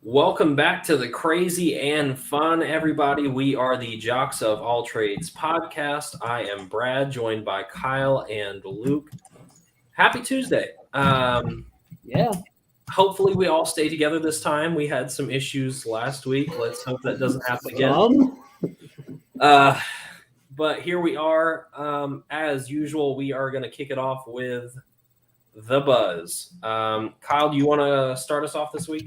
Welcome back to the crazy and fun, everybody. We are the Jocks of All Trades podcast. I am Brad, joined by Kyle and Luke. Happy Tuesday. Yeah. Hopefully, we all stay together this time. We had some issues last week. Let's hope that doesn't happen again. Uh, but here we are. As usual, we are going to kick it off with the buzz. Kyle, do you want to start us off this week?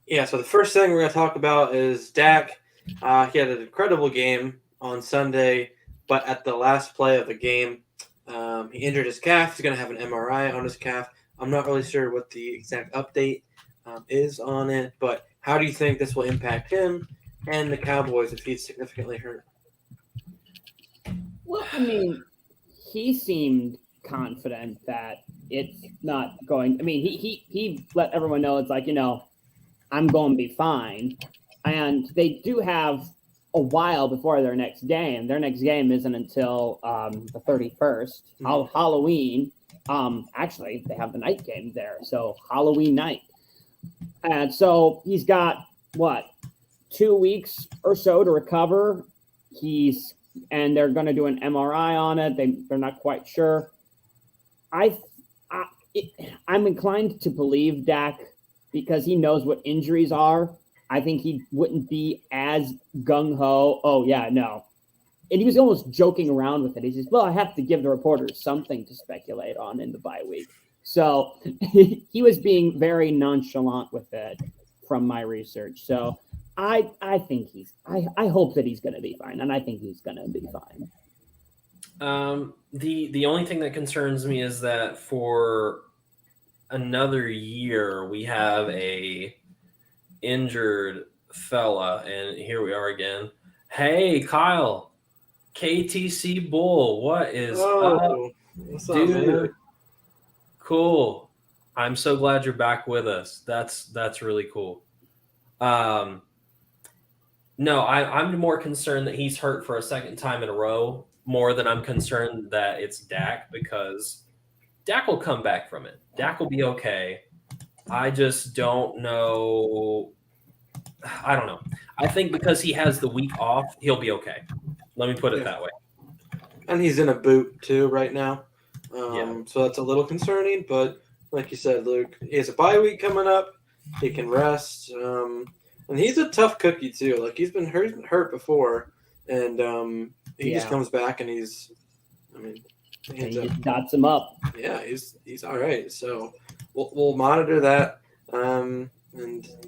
Yeah, so the first thing we're going to talk about is Dak. He had an incredible game on Sunday, but at the last play of the game, he injured his calf. He's going to have an MRI on his calf. I'm not really sure what the exact update is on it, but how do you think this will impact him and the Cowboys if he's significantly hurt? Well, I mean, he seemed confident that it's not going. I mean, he let everyone know it's like, I'm going to be fine. And they do have a while before their next game. Their next game isn't until the 31st, Halloween. Actually, they have the night game there, so Halloween night. And so he's got, 2 weeks or so to recover. And they're going to do an MRI on it. They're not quite sure. I'm inclined to believe Dak because he knows what injuries are. I think he wouldn't be as gung-ho. Oh, yeah, no. And he was almost joking around with it. He says, well, I have to give the reporters something to speculate on in the bye week. So he was being very nonchalant with it from my research. So I think I hope that he's going to be fine, and I think he's going to be fine. The only thing that concerns me is that for another year we have a injured fella, and here we are again. Hey, Kyle, KTC Bull, what is up, What's dude? up, man? Cool. I'm so glad you're back with us. That's really cool. No, I'm more concerned that he's hurt for a second time in a row, more than I'm concerned that it's Dak, because Dak will come back from it. Dak will be okay. I just don't know. I don't know. I think because he has the week off, he'll be okay. Let me put it that way. And he's in a boot, too, right now. Yeah. So that's a little concerning, but like you said, Luke, he has a bye week coming up. He can rest. And he's a tough cookie, too. Like, he's been hurt before, and he just comes back and he just dots him up. Yeah, he's all right. So we'll monitor that and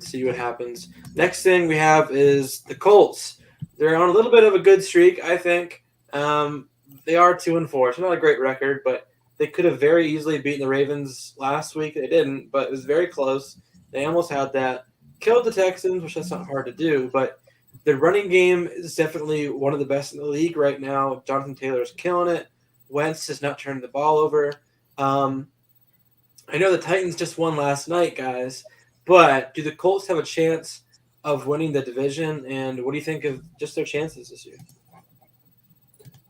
see what happens. Next thing we have is the Colts. They're on a little bit of a good streak, I think. They are 2-4. It's not a great record, but they could have very easily beaten the Ravens last week. They didn't, but it was very close. They almost had that. Killed the Texans, which that's not hard to do, but the running game is definitely one of the best in the league right now. Jonathan Taylor is killing it. Wentz has not turned the ball over. I know the Titans just won last night, guys, but do the Colts have a chance of winning the division, and what do you think of just their chances this year?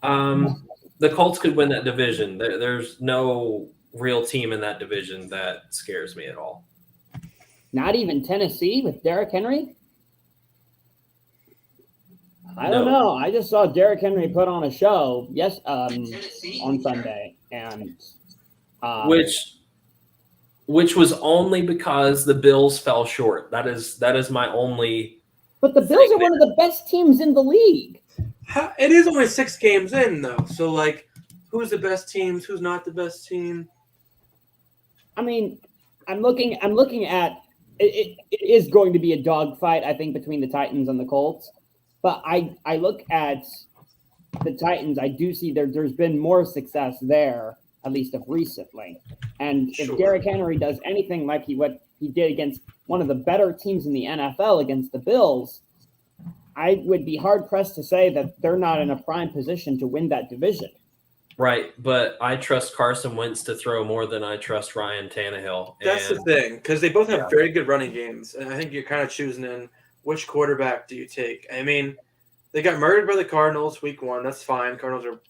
The Colts could win that division. There's no real team in that division that scares me at all. Not even Tennessee with Derrick Henry? I don't know. I just saw Derrick Henry put on a show on Sunday, and which was only because the Bills fell short. That is my only. But the Bills are one of the best teams in the league. It is only 6 games in, though. So, like, who's the best teams? Who's not the best team? I mean, I'm looking at it is going to be a dogfight, I think, between the Titans and the Colts. But I look at the Titans. I do see there's been more success there, at least of recently. And if Derrick Henry does anything like what he did against one of the better teams in the NFL against the Bills, I would be hard-pressed to say that they're not in a prime position to win that division. Right, but I trust Carson Wentz to throw more than I trust Ryan Tannehill. That's the thing, because they both have very good running games, and I think you're kind of choosing in which quarterback do you take. I mean, they got murdered by the Cardinals week 1. That's fine. Cardinals are,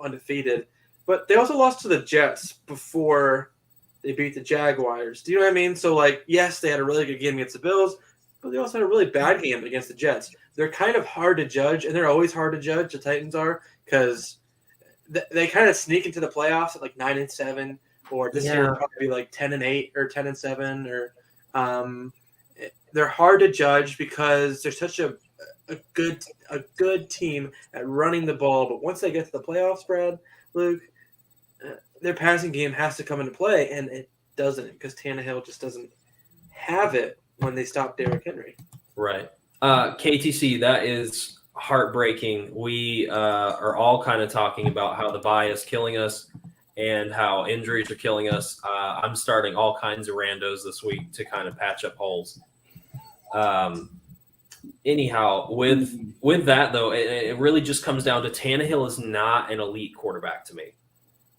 undefeated. But they also lost to the Jets before They beat the Jaguars. Do you know what I mean? So, like, yes, they had a really good game against the Bills, but they also had a really bad game against the Jets. They're kind of hard to judge, and they're always hard to judge, the Titans are, because they kind of sneak into the playoffs at like 9-7, or this year probably like 10-8 or 10-7, or they're hard to judge because they're such a good team at running the ball. But once they get to the playoffs, Luke, their passing game has to come into play, and it doesn't because Tannehill just doesn't have it when they stop Derrick Henry. Right. KTC, that is heartbreaking. We are all kind of talking about how the bye is killing us and how injuries are killing us. I'm starting all kinds of randos this week to kind of patch up holes. Anyhow, with that, though, it really just comes down to Tannehill is not an elite quarterback to me.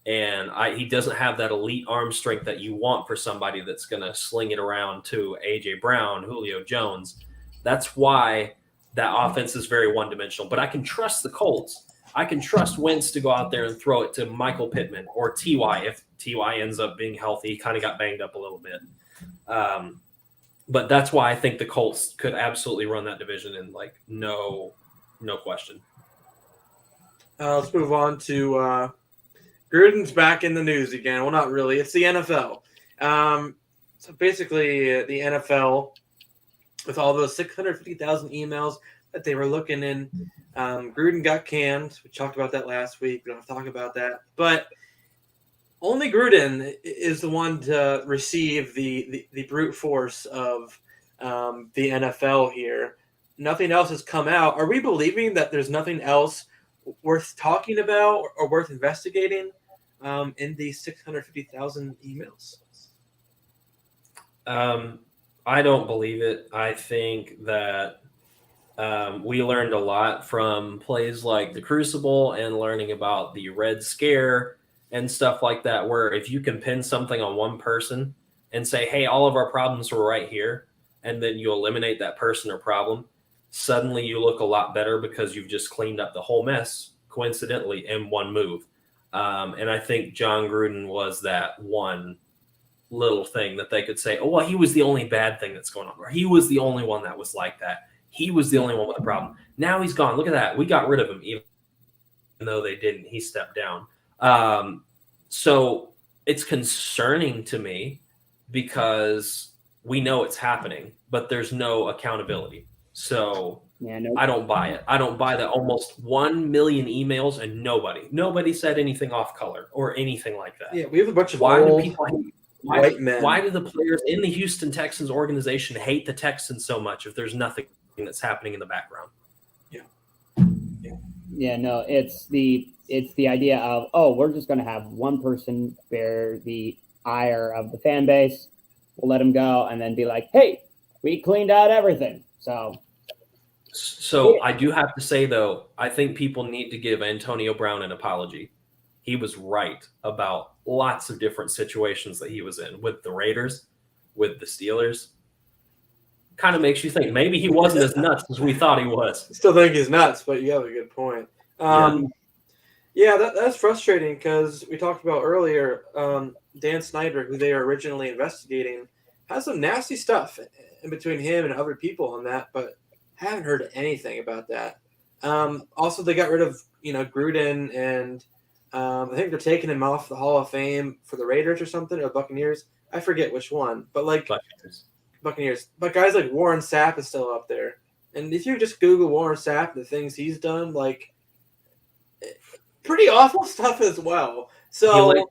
And he doesn't have that elite arm strength that you want for somebody that's going to sling it around to A.J. Brown, Julio Jones. That's why that offense is very one-dimensional. But I can trust the Colts. I can trust Wentz to go out there and throw it to Michael Pittman or T.Y. if T.Y. ends up being healthy. He kind of got banged up a little bit. But that's why I think the Colts could absolutely run that division in, like, no question. Let's move on to Gruden's back in the news again. Well, not really. It's the NFL. So basically, the NFL, with all those 650,000 emails that they were looking in, Gruden got canned. We talked about that last week. We don't have to talk about that. But only Gruden is the one to receive the brute force of the NFL here. Nothing else has come out. Are we believing that there's nothing else worth talking about or worth investigating in these 650,000 emails? I don't believe it. I think that we learned a lot from plays like the Crucible and learning about the Red Scare and stuff like that, where if you can pin something on one person and say, hey, all of our problems were right here, and then you eliminate that person or problem, suddenly you look a lot better because you've just cleaned up the whole mess, coincidentally, in one move. And I think John Gruden was that one little thing that they could say, oh, well, he was the only bad thing that's going on, or he was the only one that was like that. He was the only one with a problem. Now he's gone. Look at that. We got rid of him, even though they didn't. He stepped down. So it's concerning to me because we know it's happening, but there's no accountability. So I don't buy it. I don't buy that almost 1 million emails and nobody said anything off color or anything like that. Yeah, we have a bunch of white men. Why do the players in the Houston Texans organization hate the Texans so much if there's nothing that's happening in the background? Yeah, no, it's the idea of, oh, we're just going to have one person bear the ire of the fan base. We'll let him go and then be like, hey, we cleaned out everything. So I do have to say, though, I think people need to give Antonio Brown an apology. He was right about lots of different situations that he was in with the Raiders, with the Steelers. Kind of makes you think maybe he wasn't as nuts as we thought he was. I still think he's nuts, but you have a good point. That's frustrating because we talked about earlier, Dan Snyder, who they are originally investigating, has some nasty stuff in between him and other people on that, but haven't heard anything about that. Also, they got rid of Gruden, and I think they're taking him off the Hall of Fame for the Raiders or something, or Buccaneers. I forget which one, but Buccaneers. But guys like Warren Sapp is still up there. And if you just Google Warren Sapp, the things he's done, like, pretty awful stuff as well. So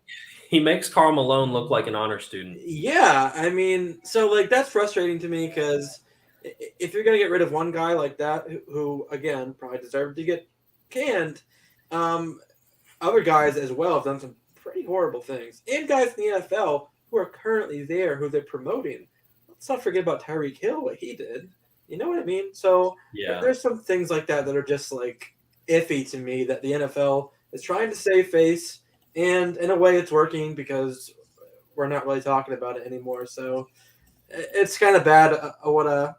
he makes Karl Malone look like an honor student. Yeah, I mean, so like that's frustrating to me because if you're going to get rid of one guy like that, who again probably deserved to get canned, other guys as well have done some pretty horrible things, and guys in the NFL who are currently there, who they're promoting. Let's not forget about Tyreek Hill, what he did. You know what I mean? So there's some things like that are just like iffy to me that the NFL is trying to save face, and in a way it's working because we're not really talking about it anymore. So it's kind of bad what an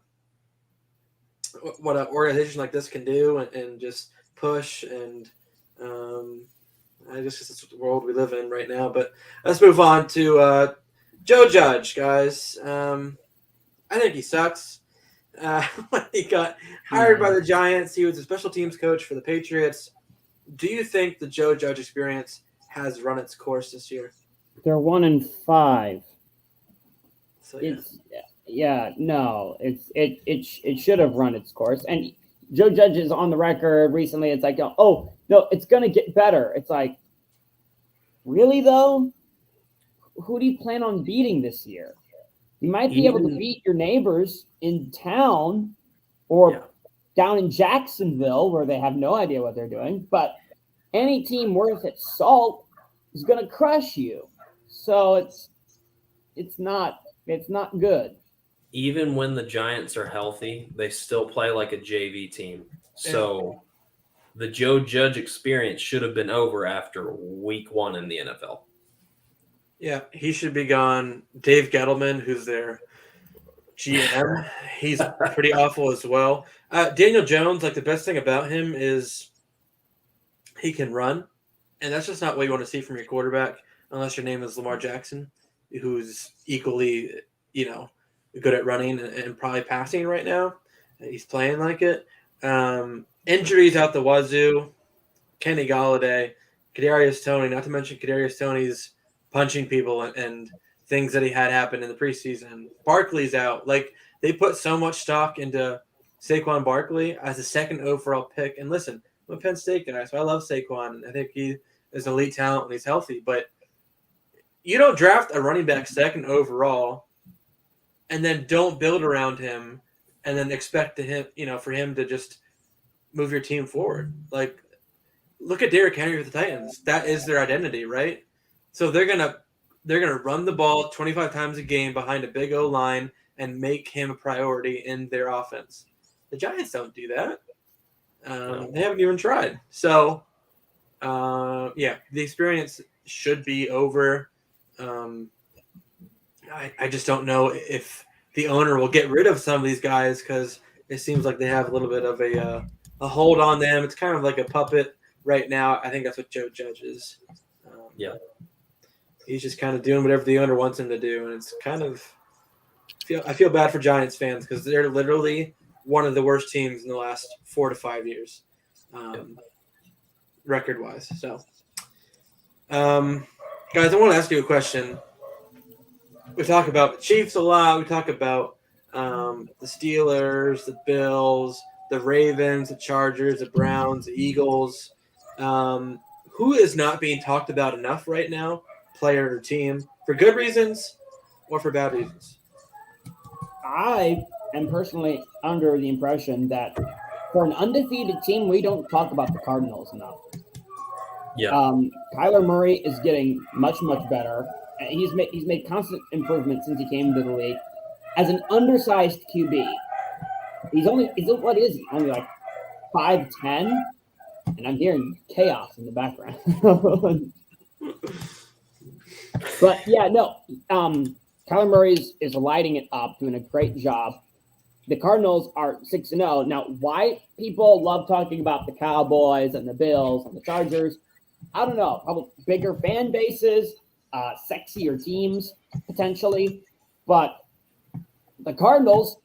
organization like this can do and just push, and I guess it's the world we live in right now. But let's move on to Joe Judge, guys. I think he sucks. When he got hired by the Giants, he was a special teams coach for the Patriots. Do you think the Joe Judge experience has run its course this year? They're 1-5. So, yeah. It should have run its course. And Joe Judge is on the record recently. It's like, oh no, it's gonna get better. It's like, really though? Who do you plan on beating this year? You might be able to beat your neighbors in town or down in Jacksonville where they have no idea what they're doing, but any team worth its salt is going to crush you. So it's not good. Even when the Giants are healthy, they still play like a JV team. So the Joe Judge experience should have been over after week 1 in the NFL. Yeah, he should be gone. Dave Gettleman, who's their GM, he's pretty awful as well. Daniel Jones, like the best thing about him is he can run, and that's just not what you want to see from your quarterback unless your name is Lamar Jackson, who's equally, good at running and probably passing right now. He's playing like it. Injuries out the wazoo. Kenny Galladay, Kadarius Toney, not to mention Kadarius Toney's punching people and things that he had happen in the preseason. Barkley's out. Like, they put so much stock into Saquon Barkley as a second overall pick. And listen, I'm a Penn State guy, so I love Saquon. I think he is an elite talent when he's healthy. But you don't draft a running back second overall and then don't build around him and then expect for him to just move your team forward. Like, look at Derrick Henry with the Titans. That is their identity, right? So they're gonna run the ball 25 times a game behind a big O line and make him a priority in their offense. The Giants don't do that. They haven't even tried. So, the experience should be over. I just don't know if the owner will get rid of some of these guys because it seems like they have a little bit of a hold on them. It's kind of like a puppet right now. I think that's what Joe Judge is. He's just kind of doing whatever the owner wants him to do, and it's kind of I feel bad for Giants fans because they're literally one of the worst teams in the last 4 to 5 years, record-wise. So, guys, I want to ask you a question. We talk about the Chiefs a lot. We talk about the Steelers, the Bills, the Ravens, the Chargers, the Browns, the Eagles. Who is not being talked about enough right now, player or team, for good reasons or for bad reasons? I am personally under the impression that for an undefeated team, we don't talk about the Cardinals enough. Yeah. Kyler Murray is getting much, much better. He's made constant improvement since he came to the league. As an undersized QB, only like 5'10", and I'm hearing chaos in the background. But yeah, no. Kyler Murray is lighting it up, doing a great job. The Cardinals are 6-0. Now, why people love talking about the Cowboys and the Bills and the Chargers, I don't know. Probably bigger fan bases, sexier teams, potentially. But the Cardinals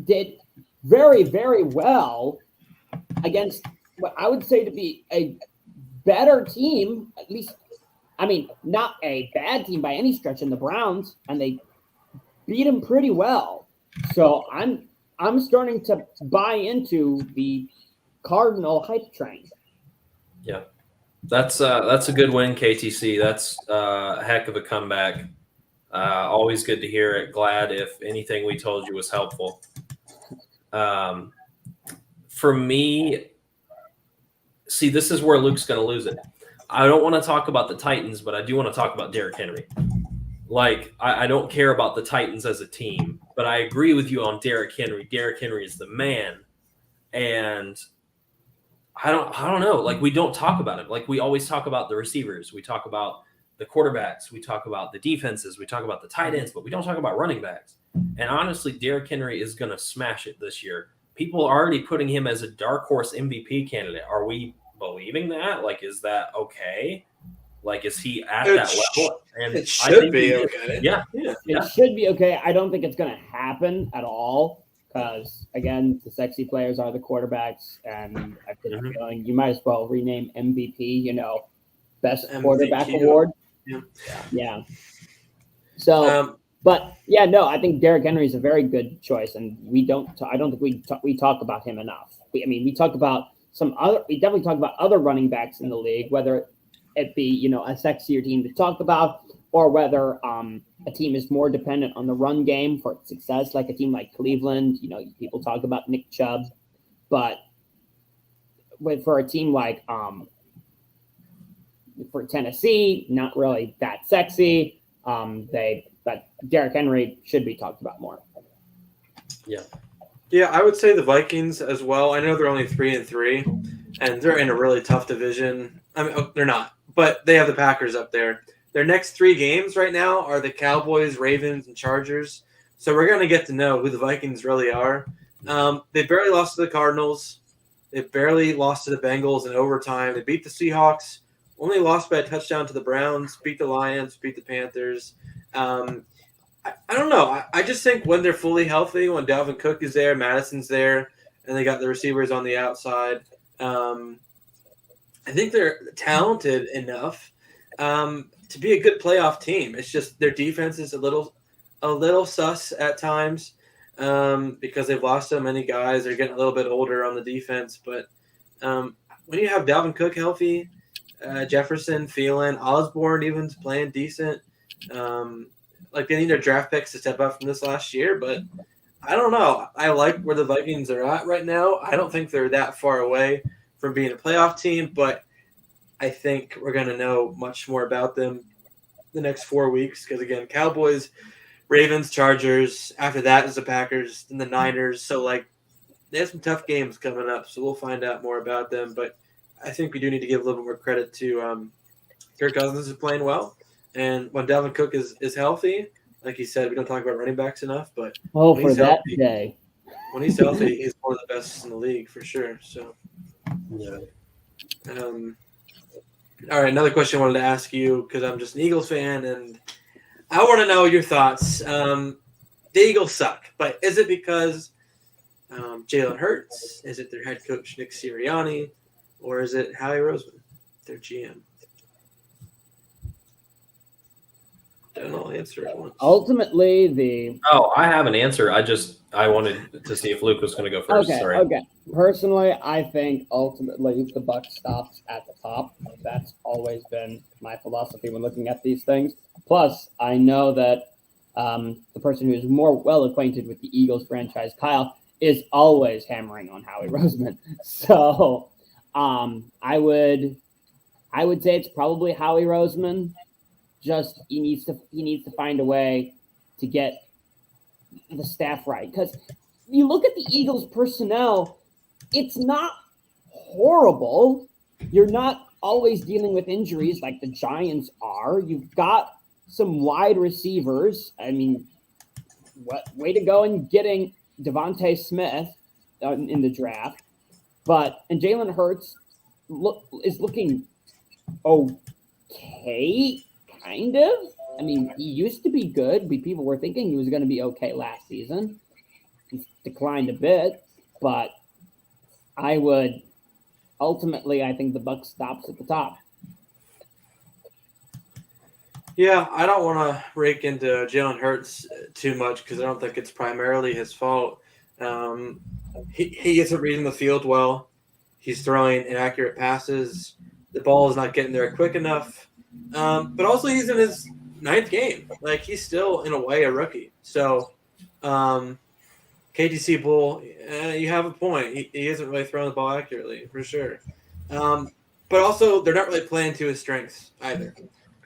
did very, very well against what I would say to be a better team, at least. I mean, not a bad team by any stretch in the Browns, and they beat them pretty well. So I'm starting to buy into the Cardinal hype train. Yeah, that's a good win, KTC. That's a heck of a comeback. Always good to hear it. Glad if anything we told you was helpful. For me, see, this is where Luke's going to lose it. I don't want to talk about the Titans, but I do want to talk about Derrick Henry. Like, I don't care about the Titans as a team, but I agree with you on Derrick Henry. Derrick Henry is the man. And I don't know. Like, we don't talk about him. Like, we always talk about the receivers. We talk about the quarterbacks. We talk about the defenses. We talk about the tight ends, but we don't talk about running backs. And honestly, Derrick Henry is going to smash it this year. People are already putting him as a dark horse MVP candidate. Are we believing that? Like, is that okay? Like, is he at It that level? And It I should think be he is. okay. Yeah. It should be okay. I don't think it's going to happen at all because, again, the sexy players are the quarterbacks, and I get a feeling you might as well rename MVP, best quarterback MVQ. award. Yeah. Yeah. So, but yeah, no, I think Derrick Henry is a very good choice, and I don't think we talk about him enough. We talk about we definitely talk about other running backs in the league, whether it be a sexier team to talk about, or whether a team is more dependent on the run game for its success, like a team like Cleveland. People talk about Nick Chubb, but for a team like for Tennessee, not really that sexy. But Derrick Henry should be talked about more. Yeah, I would say the Vikings as well. I know they're only 3-3, and they're in a really tough division. I mean, they're not, but they have the Packers up there. Their next 3 games right now are the Cowboys, Ravens, and Chargers. So we're going to get to know who the Vikings really are. They barely lost to the Cardinals. They barely lost to the Bengals in overtime. They beat the Seahawks, only lost by a touchdown to the Browns, beat the Lions, beat the Panthers. I don't know. I just think when they're fully healthy, when Dalvin Cook is there, Madison's there, and they got the receivers on the outside, I think they're talented enough to be a good playoff team. It's just their defense is a little sus at times because they've lost so many guys. They're getting a little bit older on the defense, but when you have Dalvin Cook healthy, Jefferson, Thielen, Osborne even's playing decent. Like they need their draft picks to step up from this last year, but I don't know. I like where the Vikings are at right now. I don't think they're that far away from being a playoff team, but I think we're going to know much more about them the next 4 weeks because, again, Cowboys, Ravens, Chargers. After that is the Packers and the Niners. So, they have some tough games coming up, so we'll find out more about them. But I think we do need to give a little bit more credit to Kirk Cousins is playing well. And when Dalvin Cook is healthy, like you said, we don't talk about running backs enough, but for that day. When he's healthy, he's one of the best in the league for sure. So, Yeah. All right, another question I wanted to ask you because I'm just an Eagles fan, and I want to know your thoughts. The Eagles suck, but is it because Jalen Hurts? Is it their head coach Nick Sirianni, or is it Howie Roseman, their GM? I'll answer it once. Ultimately, I have an answer. I wanted to see if Luke was going to go first. Sorry. Okay. Personally, I think ultimately the buck stops at the top. That's always been my philosophy when looking at these things. Plus, I know that the person who is more well acquainted with the Eagles franchise, Kyle, is always hammering on Howie Roseman. So, I would say it's probably Howie Roseman. Just he needs to find a way to get the staff right, because you look at the Eagles personnel, it's not horrible. You're not always dealing with injuries like the Giants are. You've got some wide receivers. I mean, way to go in getting Devontae Smith in the draft, and Jalen Hurts is looking okay. Kind of. I mean, he used to be good. People were thinking he was going to be okay last season. He's declined a bit, but I think the buck stops at the top. Yeah, I don't want to rake into Jalen Hurts too much because I don't think it's primarily his fault. He isn't reading the field well. He's throwing inaccurate passes. The ball is not getting there quick enough. But also he's in his 9th game. He's still, in a way, a rookie. So, KTC Bull, you have a point. He isn't really throwing the ball accurately, for sure. But also, they're not really playing to his strengths either.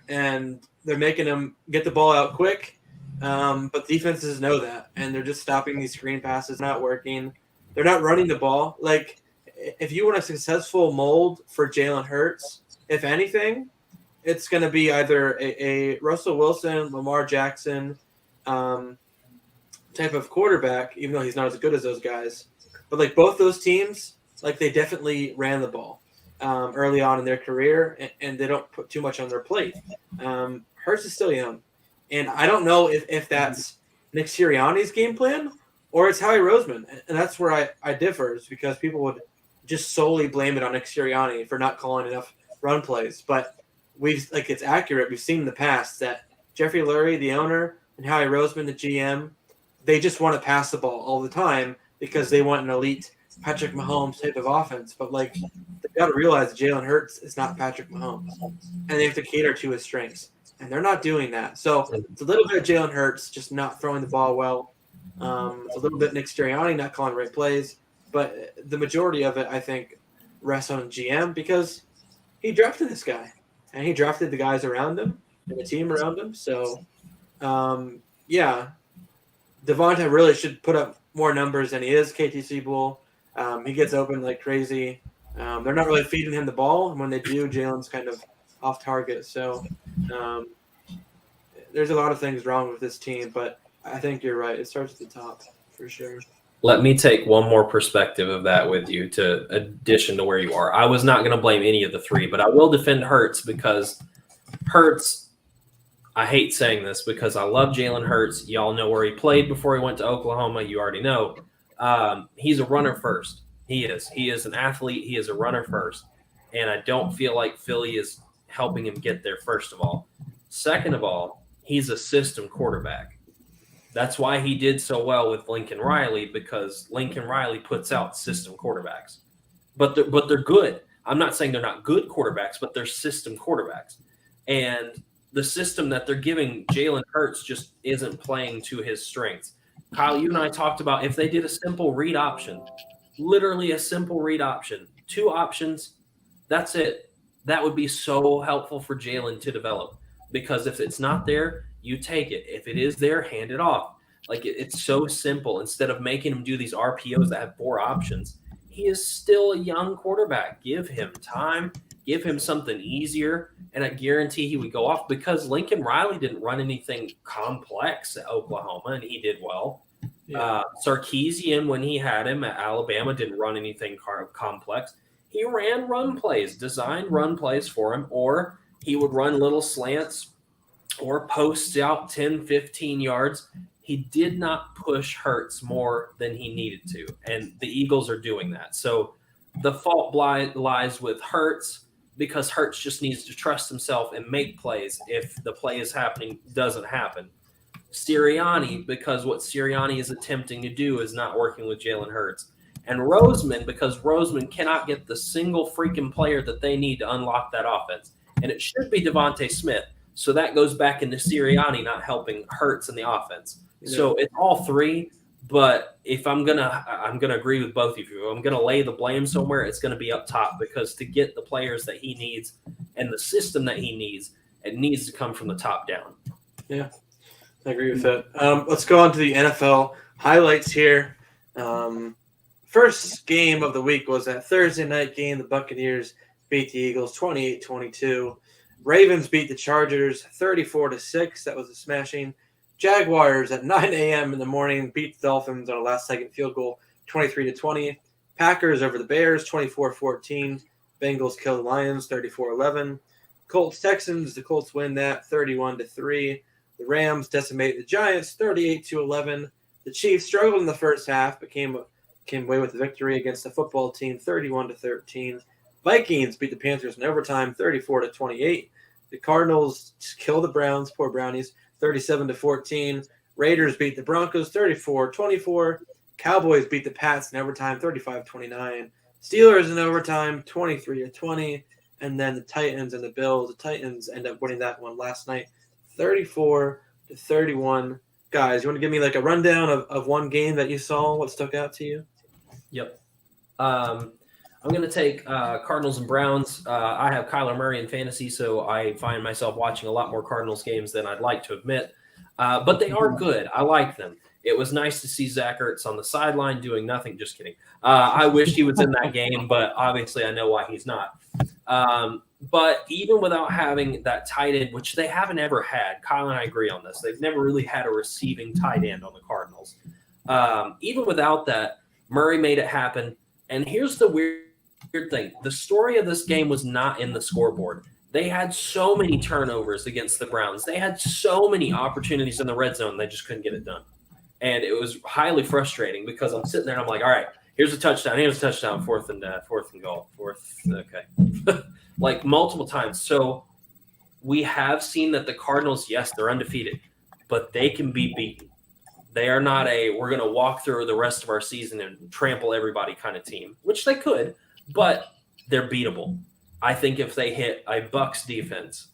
And they're making him get the ball out quick. But defenses know that. And they're just stopping these screen passes, not working. They're not running the ball. If you want a successful mold for Jalen Hurts, if anything, it's going to be either a Russell Wilson, Lamar Jackson type of quarterback, even though he's not as good as those guys. But both those teams, they definitely ran the ball. early on in their career, and they don't put too much on their plate. Hurts is still young, and I don't know if that's Nick Sirianni's game plan or it's Howie Roseman, and that's where I differ, is because people would just solely blame it on Nick Sirianni for not calling enough run plays, but it's accurate. We've seen in the past that Jeffrey Lurie, the owner, and Howie Roseman, the GM, they just want to pass the ball all the time because they want an elite Patrick Mahomes type of offense. But they've got to realize Jalen Hurts is not Patrick Mahomes, and they have to cater to his strengths, and they're not doing that. So it's a little bit of Jalen Hurts just not throwing the ball well. It's a little bit Nick Sirianni not calling the right plays, but the majority of it, I think, rests on GM because he drafted this guy, and he drafted the guys around him and the team around him. So, yeah, Devonta really should put up more numbers than he is. KTC Bull, he gets open like crazy. They're not really feeding him the ball, and when they do, Jalen's kind of off target. So, there's a lot of things wrong with this team, but I think you're right. It starts at the top for sure. Let me take one more perspective of that with you to addition to where you are. I was not going to blame any of the three, but I will defend Hurts because Hurts, I hate saying this because I love Jalen Hurts. Y'all know where he played before he went to Oklahoma. You already know. He's a runner first. He is. He is an athlete. He is a runner first. And I don't feel like Philly is helping him get there, first of all. Second of all, he's a system quarterback. That's why he did so well with Lincoln Riley, because Lincoln Riley puts out system quarterbacks. But they're good. I'm not saying they're not good quarterbacks, but they're system quarterbacks. And the system that they're giving Jalen Hurts just isn't playing to his strengths. Kyle, you and I talked about if they did a simple read option, literally a simple read option, 2 options, that's it. That would be so helpful for Jalen to develop, because if it's not there, you take it. If it is there, hand it off. It's so simple. Instead of making him do these RPOs that have 4 options, he is still a young quarterback. Give him time. Give him something easier, and I guarantee he would go off, because Lincoln Riley didn't run anything complex at Oklahoma, and he did well. Yeah. Sarkisian, when he had him at Alabama, didn't run anything complex. He ran run plays, designed run plays for him, or he would run little slants or posts out 10, 15 yards. He did not push Hurts more than he needed to, and the Eagles are doing that. So the fault lies with Hurts, because Hurts just needs to trust himself and make plays if the play is happening doesn't happen. Sirianni, because what Sirianni is attempting to do is not working with Jalen Hurts. And Roseman, because Roseman cannot get the single freaking player that they need to unlock that offense. And it should be Devontae Smith. So that goes back into Sirianni not helping Hurts in the offense. Yeah. So it's all three. But if I'm gonna agree with both of you. I'm gonna lay the blame somewhere. It's gonna be up top, because to get the players that he needs and the system that he needs, it needs to come from the top down. Yeah, I agree with that. Let's go on to the NFL highlights here. First game of the week was that Thursday night game. The Buccaneers beat the Eagles 28-22. Ravens beat the Chargers 34-6. That was a smashing. Jaguars at 9 a.m. in the morning beat the Dolphins on a last-second field goal, 23-20. Packers over the Bears, 24-14. Bengals kill the Lions, 34-11. Colts-Texans, the Colts win that, 31-3. The Rams decimate the Giants, 38-11. The Chiefs struggled in the first half, but came away with the victory against the football team, 31-13. Vikings beat the Panthers in overtime, 34-28. The Cardinals kill the Browns, poor Brownies, 37-14. Raiders beat the Broncos 34-24. Cowboys beat the Pats in overtime 35-29. Steelers in overtime 23-20. And then the Titans and the Bills. The Titans end up winning that one last night 34-31. Guys, you want to give me like a rundown of one game that you saw? What stuck out to you? Yep. I'm going to take Cardinals and Browns. I have Kyler Murray in fantasy, so I find myself watching a lot more Cardinals games than I'd like to admit. But they are good. I like them. It was nice to see Zach Ertz on the sideline doing nothing. Just kidding. I wish he was in that game, but obviously I know why he's not. But even without having that tight end, which they haven't ever had, Kyle and I agree on this. They've never really had a receiving tight end on the Cardinals. Even without that, Murray made it happen. And here's the weird Weird thing. The story of this game was not in the scoreboard. They had so many turnovers against the Browns. They had so many opportunities in the red zone. They just couldn't get it done. And it was highly frustrating because I'm sitting there and I'm like, all right, here's a touchdown. Here's a touchdown. Fourth and goal. Okay. Like multiple times. So we have seen that the Cardinals, yes, they're undefeated, but they can be beaten. They are not we're going to walk through the rest of our season and trample everybody kind of team, which they could, but they're beatable. I think if they hit a Bucs defense,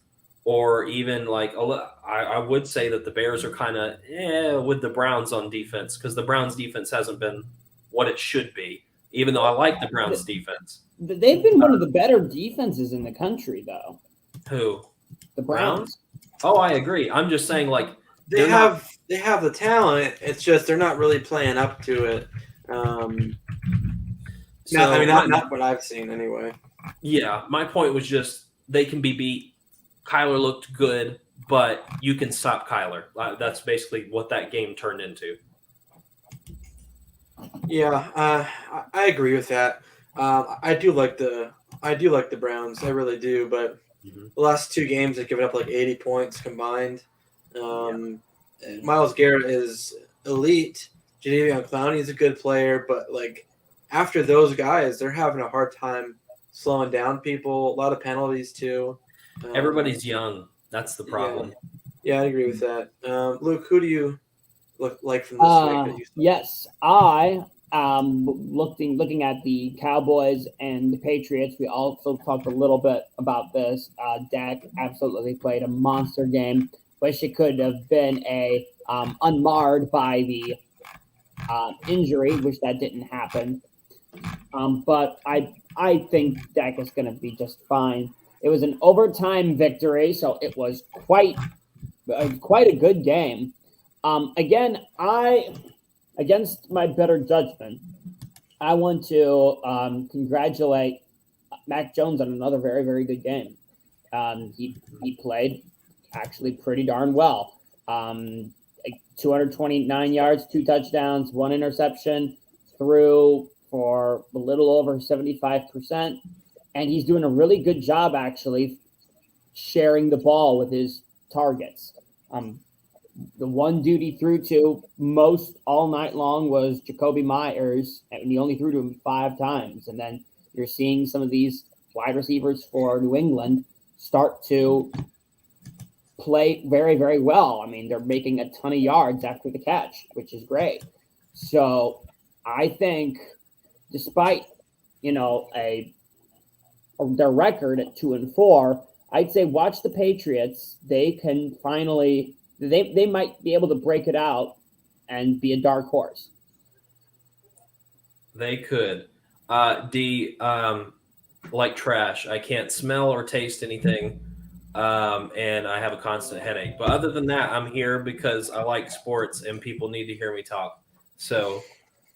or even like I would say that the Bears are kind of with the Browns on defense, because the Browns defense hasn't been what it should be, even though I like the Browns defense. They've been one of the better defenses in the country, though. Who? The Browns. Oh, I agree. I'm just saying, like, they have the talent. It's just they're not really playing up to it. Not what I've seen anyway. Yeah, my point was just they can be beat. Kyler looked good, but you can stop Kyler. That's basically what that game turned into. Yeah, I agree with that. I do like the Browns. I really do, but the last two games they've given up like 80 points combined. Myles Garrett is elite. Jadeveon Clowney is a good player, but like after those guys, they're having a hard time slowing down people. A lot of penalties too. Everybody's young. That's the problem. Yeah, I agree with that. Luke, who do you look like from this week? Yes, I looking at the Cowboys and the Patriots. We also talked a little bit about this. Dak absolutely played a monster game. Wish it could have been unmarred by the injury, which that didn't happen. But I think Dak is going to be just fine. It was an overtime victory, so it was quite a good game. Again, against my better judgment, I want to congratulate Mac Jones on another very, very good game. He played actually pretty darn well. 229 yards, 2 touchdowns, 1 interception, threw for a little over 75%. And he's doing a really good job, actually, sharing the ball with his targets. The one dude he threw to most all night long was Jacoby Myers, and he only threw to him 5 times. And then you're seeing some of these wide receivers for New England start to play very, very well. I mean, they're making a ton of yards after the catch, which is great. So I think despite, their record at 2-4, I'd say watch the Patriots. They can finally, they might be able to break it out and be a dark horse. They could. Like trash. I can't smell or taste anything, and I have a constant headache. But other than that, I'm here because I like sports and people need to hear me talk. So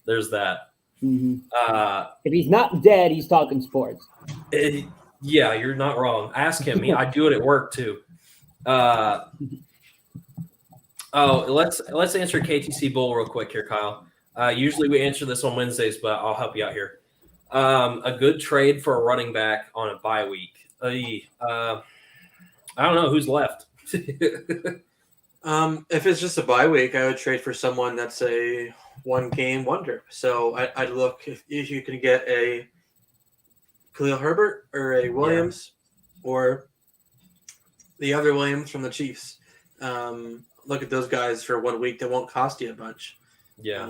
there's that. Mm-hmm. If he's not dead, he's talking sports. Yeah, you're not wrong. Ask him. I do it at work too. Let's answer KTC Bull real quick here, Kyle. Usually we answer this on Wednesdays, but I'll help you out here. A good trade for a running back on a bye week. I don't know who's left. If it's just a bye week, I would trade for someone that's a one-game wonder. So I'd look if you can get a Khalil Herbert or a Williams or the other Williams from the Chiefs. Look at those guys for 1 week that won't cost you a bunch. Yeah.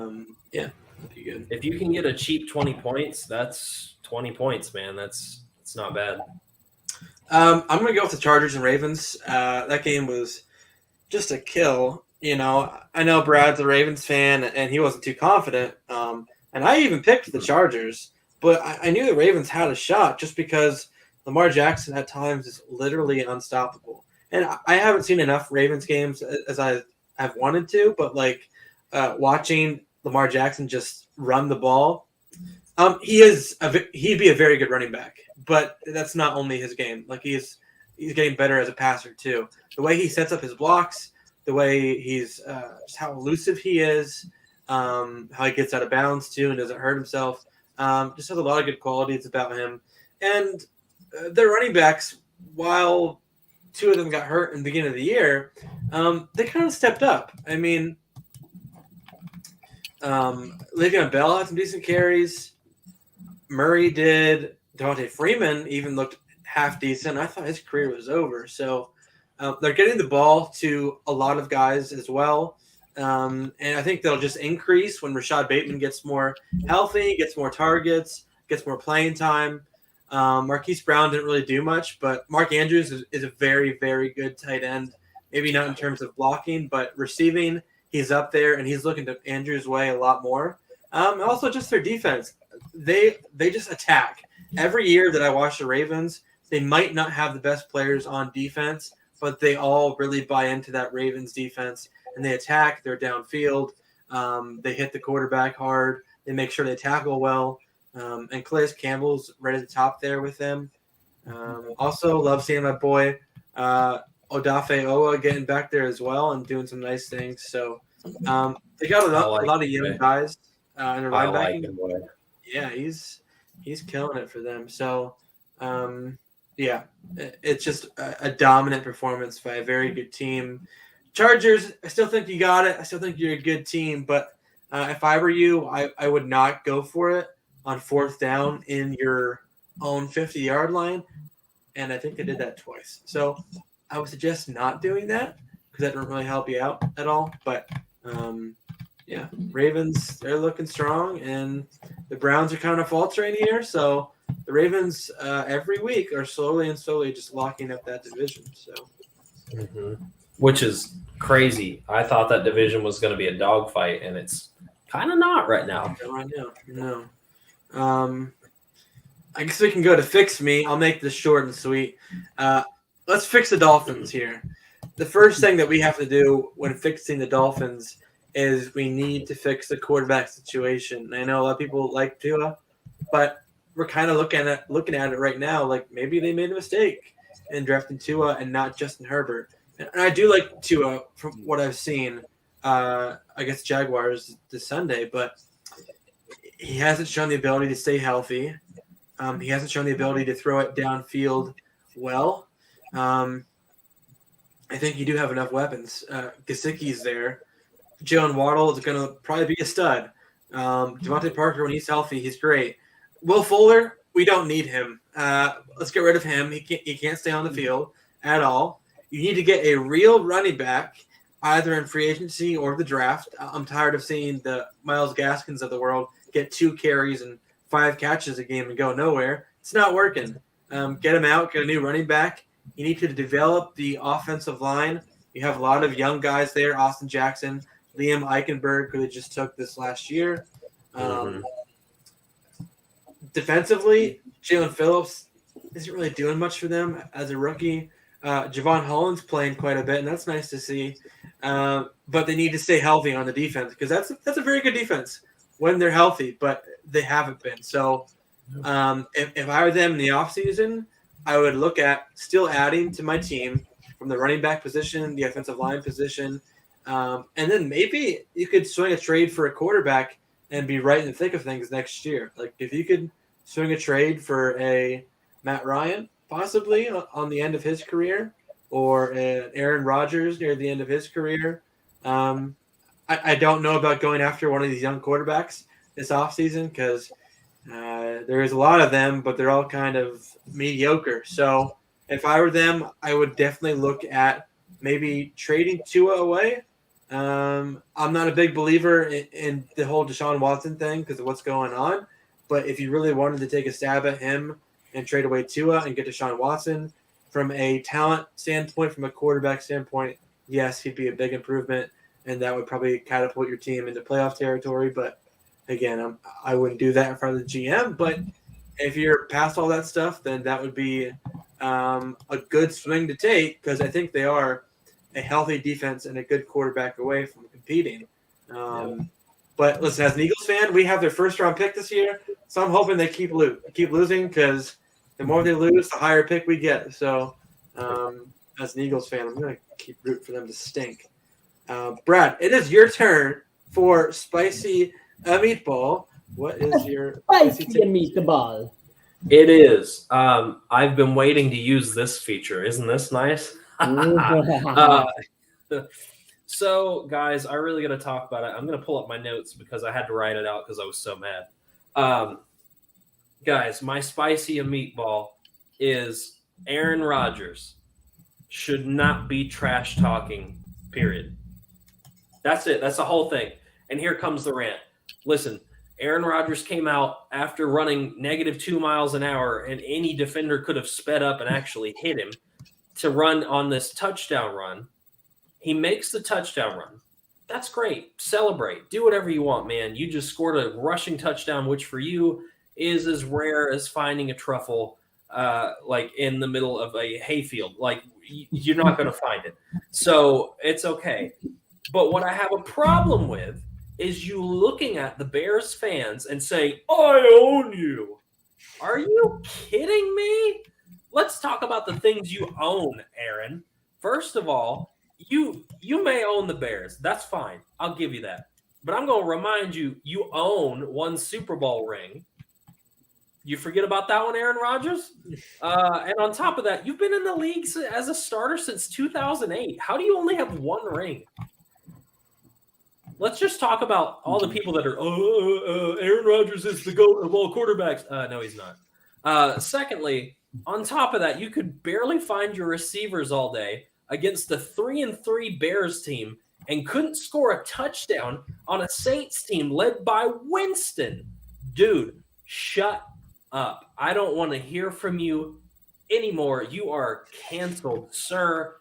That'd be good. If you can get a cheap 20 points, that's 20 points, man. It's not bad. I'm going to go with the Chargers and Ravens. That game was just a kill. I know Brad's a Ravens fan, and he wasn't too confident. And I even picked the Chargers, but I knew the Ravens had a shot just because Lamar Jackson at times is literally unstoppable. And I haven't seen enough Ravens games as I have wanted to, but watching Lamar Jackson just run the ball, he'd be a very good running back. But that's not only his game. He's getting better as a passer too. The way he sets up his blocks, the way he's just how elusive he is, how he gets out of bounds too and doesn't hurt himself. Just has a lot of good qualities about him. And their running backs, while two of them got hurt in the beginning of the year, they kind of stepped up. I mean, Le'Veon Bell had some decent carries. Murray did. Devontae Freeman even looked half decent. I thought his career was over. So they're getting the ball to a lot of guys as well. And I think they'll just increase when Rashad Bateman gets more healthy, gets more targets, gets more playing time. Marquise Brown didn't really do much, but Mark Andrews is a very, very good tight end. Maybe not in terms of blocking, but receiving, he's up there, and he's looking to Andrews' way a lot more. Also, just their defense. They just attack. Every year that I watch the Ravens, they might not have the best players on defense, but they all really buy into that Ravens defense, and they attack. They're downfield. They hit the quarterback hard. They make sure they tackle well. And Calais Campbell's right at the top there with them. Also, love seeing my boy Odafe Owa getting back there as well and doing some nice things. So they got a lot of young guys in their linebacking. Yeah, he's killing it for them. So, yeah, it's just a dominant performance by a very good team. Chargers, I still think you got it. I still think you're a good team. But if I were you, I would not go for it on fourth down in your own 50-yard line. And I think they did that twice. So I would suggest not doing that because that doesn't really help you out at all. But, yeah, Ravens, they're looking strong. And the Browns are kind of faltering here. So the Ravens every week are slowly just locking up that division. So, Which is crazy. I thought that division was going to be a dogfight, and it's kind of not right now. No. I guess we can go to fix me. I'll make this short and sweet. Let's fix the Dolphins here. The first thing that we have to do when fixing the Dolphins is we need to fix the quarterback situation. I know a lot of people like Tua, but we're kind of looking at it right now like maybe they made a mistake in drafting Tua and not Justin Herbert. And I do like Tua from what I've seen against Jaguars this Sunday, but he hasn't shown the ability to stay healthy. He hasn't shown the ability to throw it downfield well. I think you do have enough weapons. Gesicki's there. Jalen Waddle is going to probably be a stud. Devontae Parker, when he's healthy, he's great. Will Fuller, we don't need him. Let's get rid of him. He can't stay on the field at all. You need to get a real running back, either in free agency or the draft. I'm tired of seeing the Myles Gaskins of the world get 2 carries and 5 catches a game and go nowhere. It's not working. Get him out. Get a new running back. You need to develop the offensive line. You have a lot of young guys there. Austin Jackson, Liam Eichenberg, who they just took this last year. Defensively, Jalen Phillips isn't really doing much for them as a rookie. Javon Holland's playing quite a bit, and that's nice to see. But they need to stay healthy on the defense because that's a very good defense when they're healthy, but they haven't been. So if I were them in the offseason, I would look at still adding to my team from the running back position, the offensive line position, and then maybe you could swing a trade for a quarterback and be right in the thick of things next year. Like if you could swing a trade for a Matt Ryan, possibly on the end of his career, or an Aaron Rodgers near the end of his career. I don't know about going after one of these young quarterbacks this offseason because there is a lot of them, but they're all kind of mediocre. So if I were them, I would definitely look at maybe trading Tua away. I'm not a big believer in the whole Deshaun Watson thing because of what's going on. But if you really wanted to take a stab at him and trade away Tua and get Deshaun Watson, from a talent standpoint, from a quarterback standpoint, yes, he'd be a big improvement, and that would probably catapult your team into playoff territory. But again, I wouldn't do that in front of the GM. But if you're past all that stuff, then that would be a good swing to take because I think they are a healthy defense and a good quarterback away from competing. But listen, as an Eagles fan, we have their first-round pick this year, so I'm hoping they keep losing because the more they lose, the higher pick we get. So as an Eagles fan, I'm going to keep rooting for them to stink. Brad, it is your turn for Spicy A-Meatball. What is your Spicy meatball. It is. I've been waiting to use this feature. Isn't this nice? So, guys, I really got to talk about it. I'm going to pull up my notes because I had to write it out because I was so mad. Guys, my spicy meatball is Aaron Rodgers should not be trash talking, period. That's it. That's the whole thing. And here comes the rant. Listen, Aaron Rodgers came out after running -2 miles an hour, and any defender could have sped up and actually hit him to run on this touchdown run. He makes the touchdown run. That's great. Celebrate. Do whatever you want, man. You just scored a rushing touchdown, which for you is as rare as finding a truffle like in the middle of a hayfield. Like, you're not going to find it. So it's okay. But what I have a problem with is you looking at the Bears fans and saying, I own you. Are you kidding me? Let's talk about the things you own, Aaron. First of all, you may own the Bears. That's fine. I'll give you that. But I'm going to remind you, you own one Super Bowl ring. You forget about that one, Aaron Rodgers? And on top of that, you've been in the league as a starter since 2008. How do you only have one ring? Let's just talk about all the people that are, Aaron Rodgers is the GOAT of all quarterbacks. No, he's not. Secondly, on top of that, you could barely find your receivers all day against the 3-3 Bears team and couldn't score a touchdown on a Saints team led by Winston. Dude, shut up. I don't want to hear from you anymore. You are canceled, sir.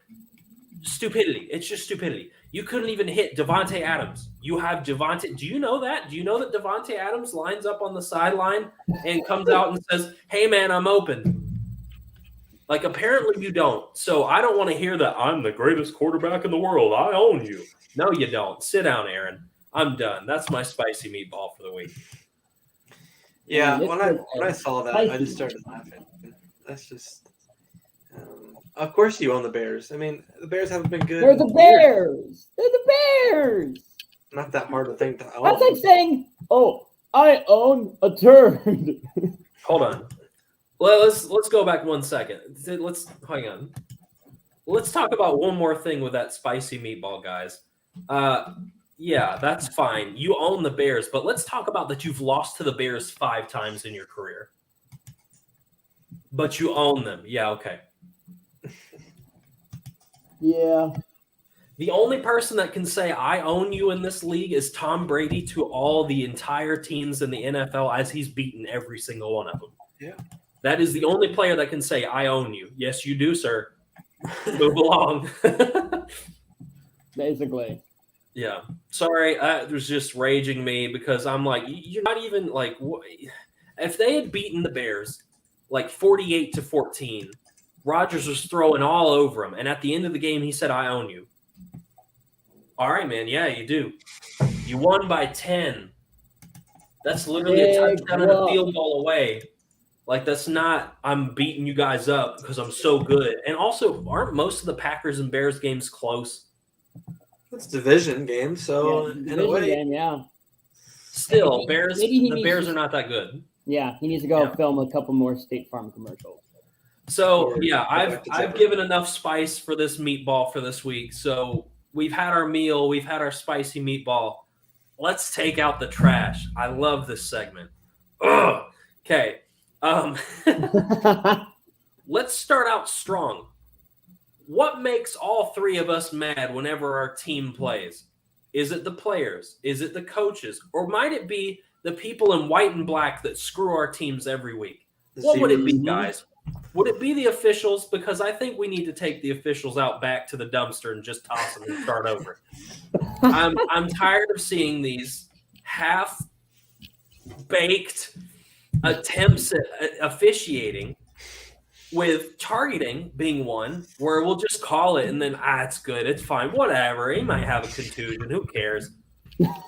Stupidity. It's just stupidity. You couldn't even hit Devontae Adams. You have Devontae. Do you know that? Do you know that Devontae Adams lines up on the sideline and comes out and says, hey, man, I'm open? Like, apparently you don't. So I don't want to hear that I'm the greatest quarterback in the world. I own you. No, you don't. Sit down, Aaron. I'm done. That's my spicy meatball for the week. Yeah, when I saw that, I just started laughing. That's just of course you own the Bears. I mean, the Bears haven't been good. They're the Bears. They're the Bears. Not that hard a thing to own. That's like saying, oh, I own a turd. Hold on. Well, let's go back 1 second. Let's hang on. Let's talk about one more thing with that spicy meatball, guys. Yeah, that's fine. You own the Bears, but let's talk about that you've lost to the Bears 5 times in your career. But you own them. Yeah, okay. Yeah. The only person that can say I own you in this league is Tom Brady to all the entire teams in the NFL, as he's beaten every single one of them. Yeah. That is the only player that can say I own you. Yes, you do, sir. Move along. Basically. Yeah. Sorry, it was just raging me because I'm like, you're not even like, if they had beaten the Bears like 48-14, Rodgers was throwing all over him. And at the end of the game, he said, I own you. All right, man. Yeah, you do. You won by 10. That's literally a touchdown and a field goal away. Like, that's not, I'm beating you guys up because I'm so good. And also, aren't most of the Packers and Bears games close? It's a division game, so in a way. Game, yeah. Still, the Bears are not that good. Yeah, he needs to go film a couple more State Farm commercials. So, yeah, I've given enough spice for this meatball for this week. So we've had our meal. We've had our spicy meatball. Let's take out the trash. I love this segment. Ugh. Okay. Let's start out strong. What makes all three of us mad whenever our team plays? Is it the players? Is it the coaches? Or might it be the people in white and black that screw our teams every week? What would it be, guys? Would it be the officials? Because I think we need to take the officials out back to the dumpster and just toss them and start over. I'm tired of seeing these half-baked attempts at officiating, with targeting being one, where we'll just call it and then, it's good, it's fine, whatever. He might have a contusion, who cares?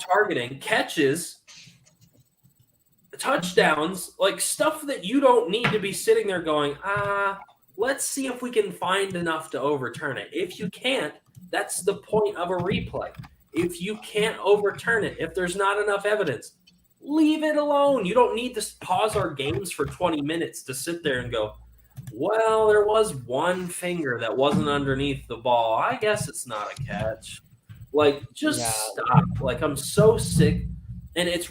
Targeting, catches, touchdowns, like stuff that you don't need to be sitting there going, let's see if we can find enough to overturn it. If you can't, that's the point of a replay. If you can't overturn it, if there's not enough evidence, Leave it alone. You don't need to pause our games for 20 minutes to sit there and go, well, there was one finger that wasn't underneath the ball. I guess it's not a catch. Like, just stop. Like, I'm so sick. And it's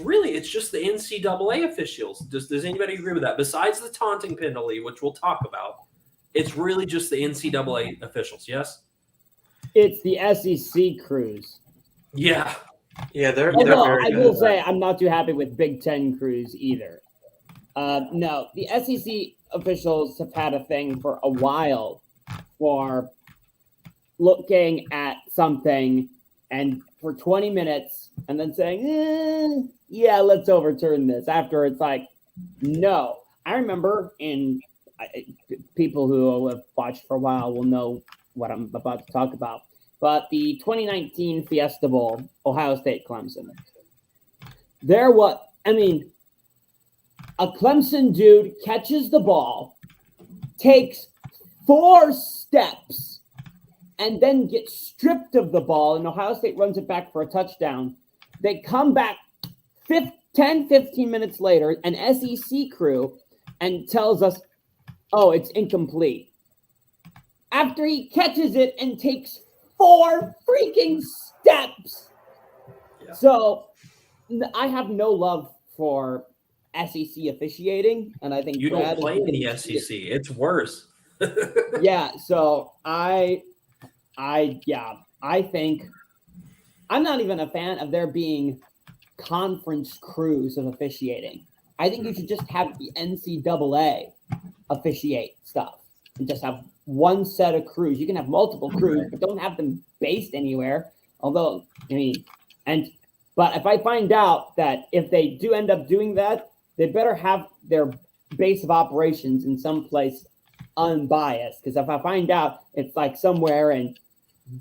just the NCAA officials. Does anybody agree with that? Besides the taunting penalty, which we'll talk about, it's really just the NCAA officials, yes? It's the SEC crews. Yeah. Yeah, they're Although very I good will at say I'm not too happy with Big Ten crews either. No, the SEC officials have had a thing for a while for looking at something and for 20 minutes and then saying, yeah, let's overturn this. After it's like, no. I remember people who have watched for a while will know what I'm about to talk about. But the 2019 Fiesta Bowl, Ohio State Clemson. A Clemson dude catches the ball, takes 4 steps, and then gets stripped of the ball, and Ohio State runs it back for a touchdown. They come back 10, 15 minutes later, an SEC crew, and tells us, oh, it's incomplete. After he catches it and takes 4 freaking steps. Yeah. So I have no love for SEC officiating, and I think You don't play in the SEC. It's worse. Yeah, so I think I'm not even a fan of there being conference crews of officiating. I think you should just have the NCAA officiate stuff and just have one set of crews. You can have multiple crews, but don't have them based anywhere. Although, but if I find out that if they do end up doing that, they better have their base of operations in some place unbiased. Because if I find out it's like somewhere in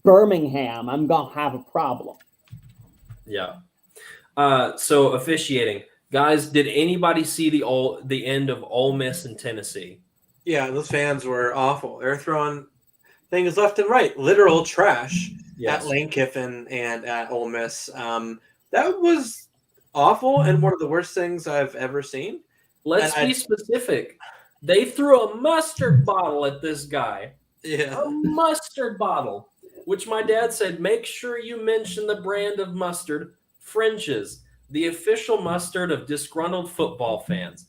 Birmingham, I'm gonna have a problem. Yeah. So officiating, guys, did anybody see the end of Ole Miss and Tennessee? Yeah, those fans were awful. They're throwing things left and right, literal trash at Lane Kiffin and at Ole Miss. That was awful and one of the worst things I've ever seen. Let's be specific. They threw a mustard bottle at this guy. Yeah. A mustard bottle, which my dad said, make sure you mention the brand of mustard, French's, the official mustard of disgruntled football fans.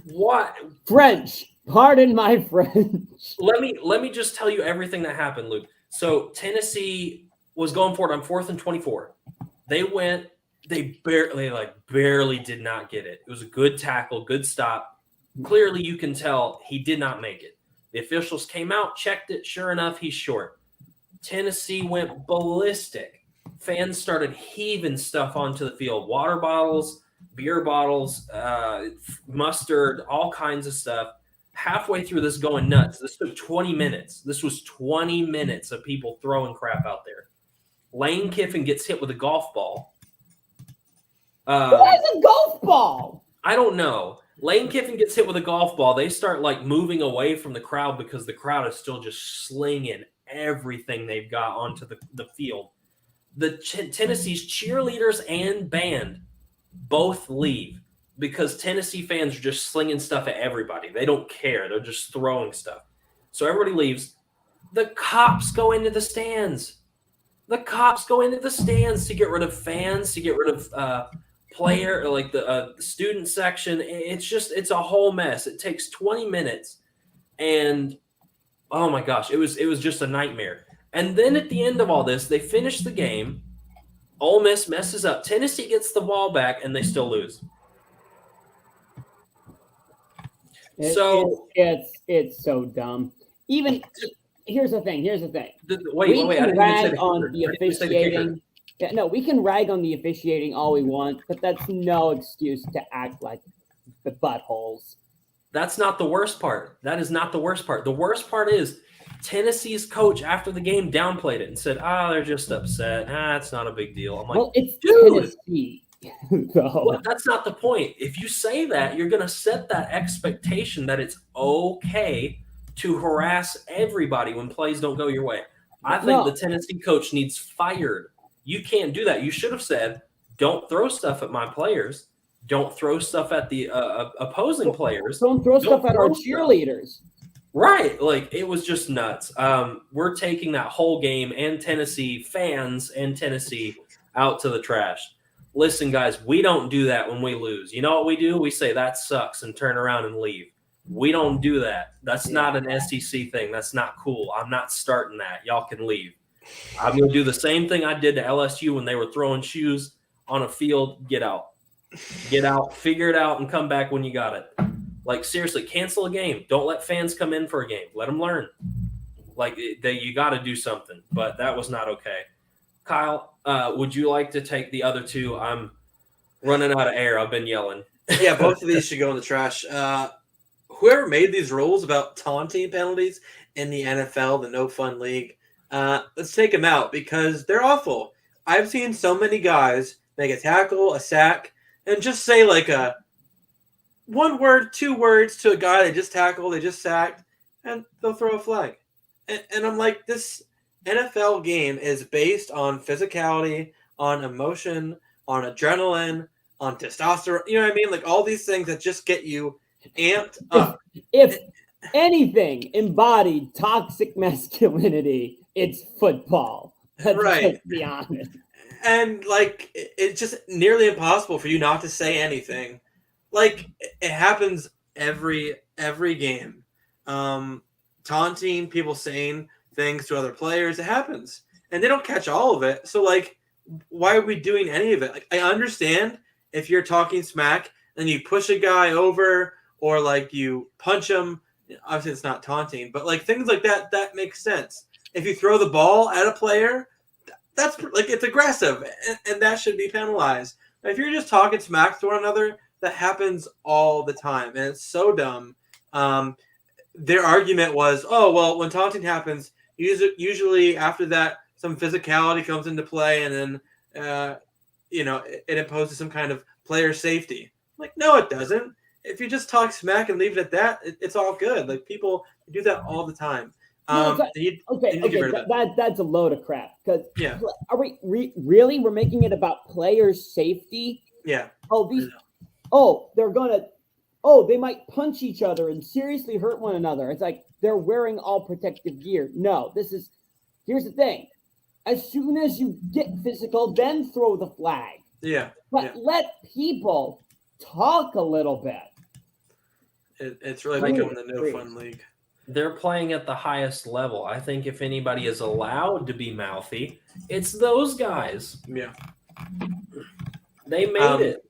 What? French. Pardon my French. Let me just tell you everything that happened, Luke. So Tennessee was going for it on 4th and 24. They barely did not get it. It was a good tackle, good stop. Clearly, you can tell he did not make it. The officials came out, checked it. Sure enough, he's short. Tennessee went ballistic. Fans started heaving stuff onto the field. Water bottles, beer bottles, mustard, all kinds of stuff. Halfway through this going nuts. This took 20 minutes. This was 20 minutes of people throwing crap out there. Lane Kiffin gets hit with a golf ball. Who has a golf ball? I don't know. Lane Kiffin gets hit with a golf ball. They start moving away from the crowd because the crowd is still just slinging everything they've got onto the field. The Tennessee's cheerleaders and band both leave because Tennessee fans are just slinging stuff at everybody. They don't care. They're just throwing stuff. So everybody leaves. The cops go into the stands. The cops go into the stands to get rid of fans, to get rid of the student section. It's a whole mess. It takes 20 minutes, and oh my gosh, it was just a nightmare. And then at the end of all this, they finish the game. Ole Miss messes up. Tennessee gets the ball back, and they still lose. It's so dumb. Here's the thing. We can rag on the officiating. We can rag on the officiating all we want, but that's no excuse to act like the buttholes. That's not the worst part. That is not the worst part. The worst part is Tennessee's coach after the game downplayed it and said, they're just upset. It's not a big deal. I'm like, well, it's dude. Tennessee. Well, that's not the point. If you say that, you're going to set that expectation that it's okay to harass everybody when plays don't go your way. I think the Tennessee coach needs fired. You can't do that. You should have said, Don't throw stuff at my players. Don't throw stuff at the opposing players. Don't throw stuff at our cheerleaders. Right. Like, it was just nuts. We're taking that whole game and Tennessee fans and Tennessee out to the trash. Listen, guys, we don't do that when we lose. You know what we do? We say that sucks and turn around and leave. We don't do that. That's not an SEC thing. That's not cool. I'm not starting that. Y'all can leave. I'm going to do the same thing I did to LSU when they were throwing shoes on a field. Get out. Get out. Figure it out and come back when you got it. Like, seriously, cancel a game. Don't let fans come in for a game. Let them learn. Like, you got to do something. But that was not okay. Kyle, would you like to take the other two? I'm running out of air. I've been yelling. Yeah, both of these should go in the trash. Whoever made these rules about taunting penalties in the NFL, the no fun league, let's take them out because they're awful. I've seen so many guys make a tackle, a sack, and just say like a 1 word, 2 words to a guy they just tackled, they just sacked, and they'll throw a flag. And I'm like, this NFL game is based on physicality, on emotion, on adrenaline, on testosterone. You know what I mean? Like all these things that just get you amped up. If anything embodied toxic masculinity, it's football. Right. Let's be honest. And like it's just nearly impossible for you not to say anything. Like it happens every game. Taunting, people saying things to other players, it happens. And they don't catch all of it. So like why are we doing any of it? Like I understand if you're talking smack and you push a guy over or like you punch him, obviously it's not taunting, but like things like that makes sense. If you throw the ball at a player, that's like it's aggressive and that should be penalized. But if you're just talking smack to one another, that happens all the time and it's so dumb. Their argument was, oh well, when taunting happens, usually after that some physicality comes into play and then it imposes some kind of player safety. Like no, it doesn't. If you just talk smack and leave it at that, it's all good. Like people do that all the time. That's a load of crap. Because are we really? We're making it about player safety. Yeah. They might punch each other and seriously hurt one another. It's like they're wearing all protective gear. No, here's the thing. As soon as you get physical, then throw the flag. Yeah. But let people talk a little bit. It's really becoming the no fun league. They're playing at the highest level. I think if anybody is allowed to be mouthy, it's those guys. Yeah. They made it.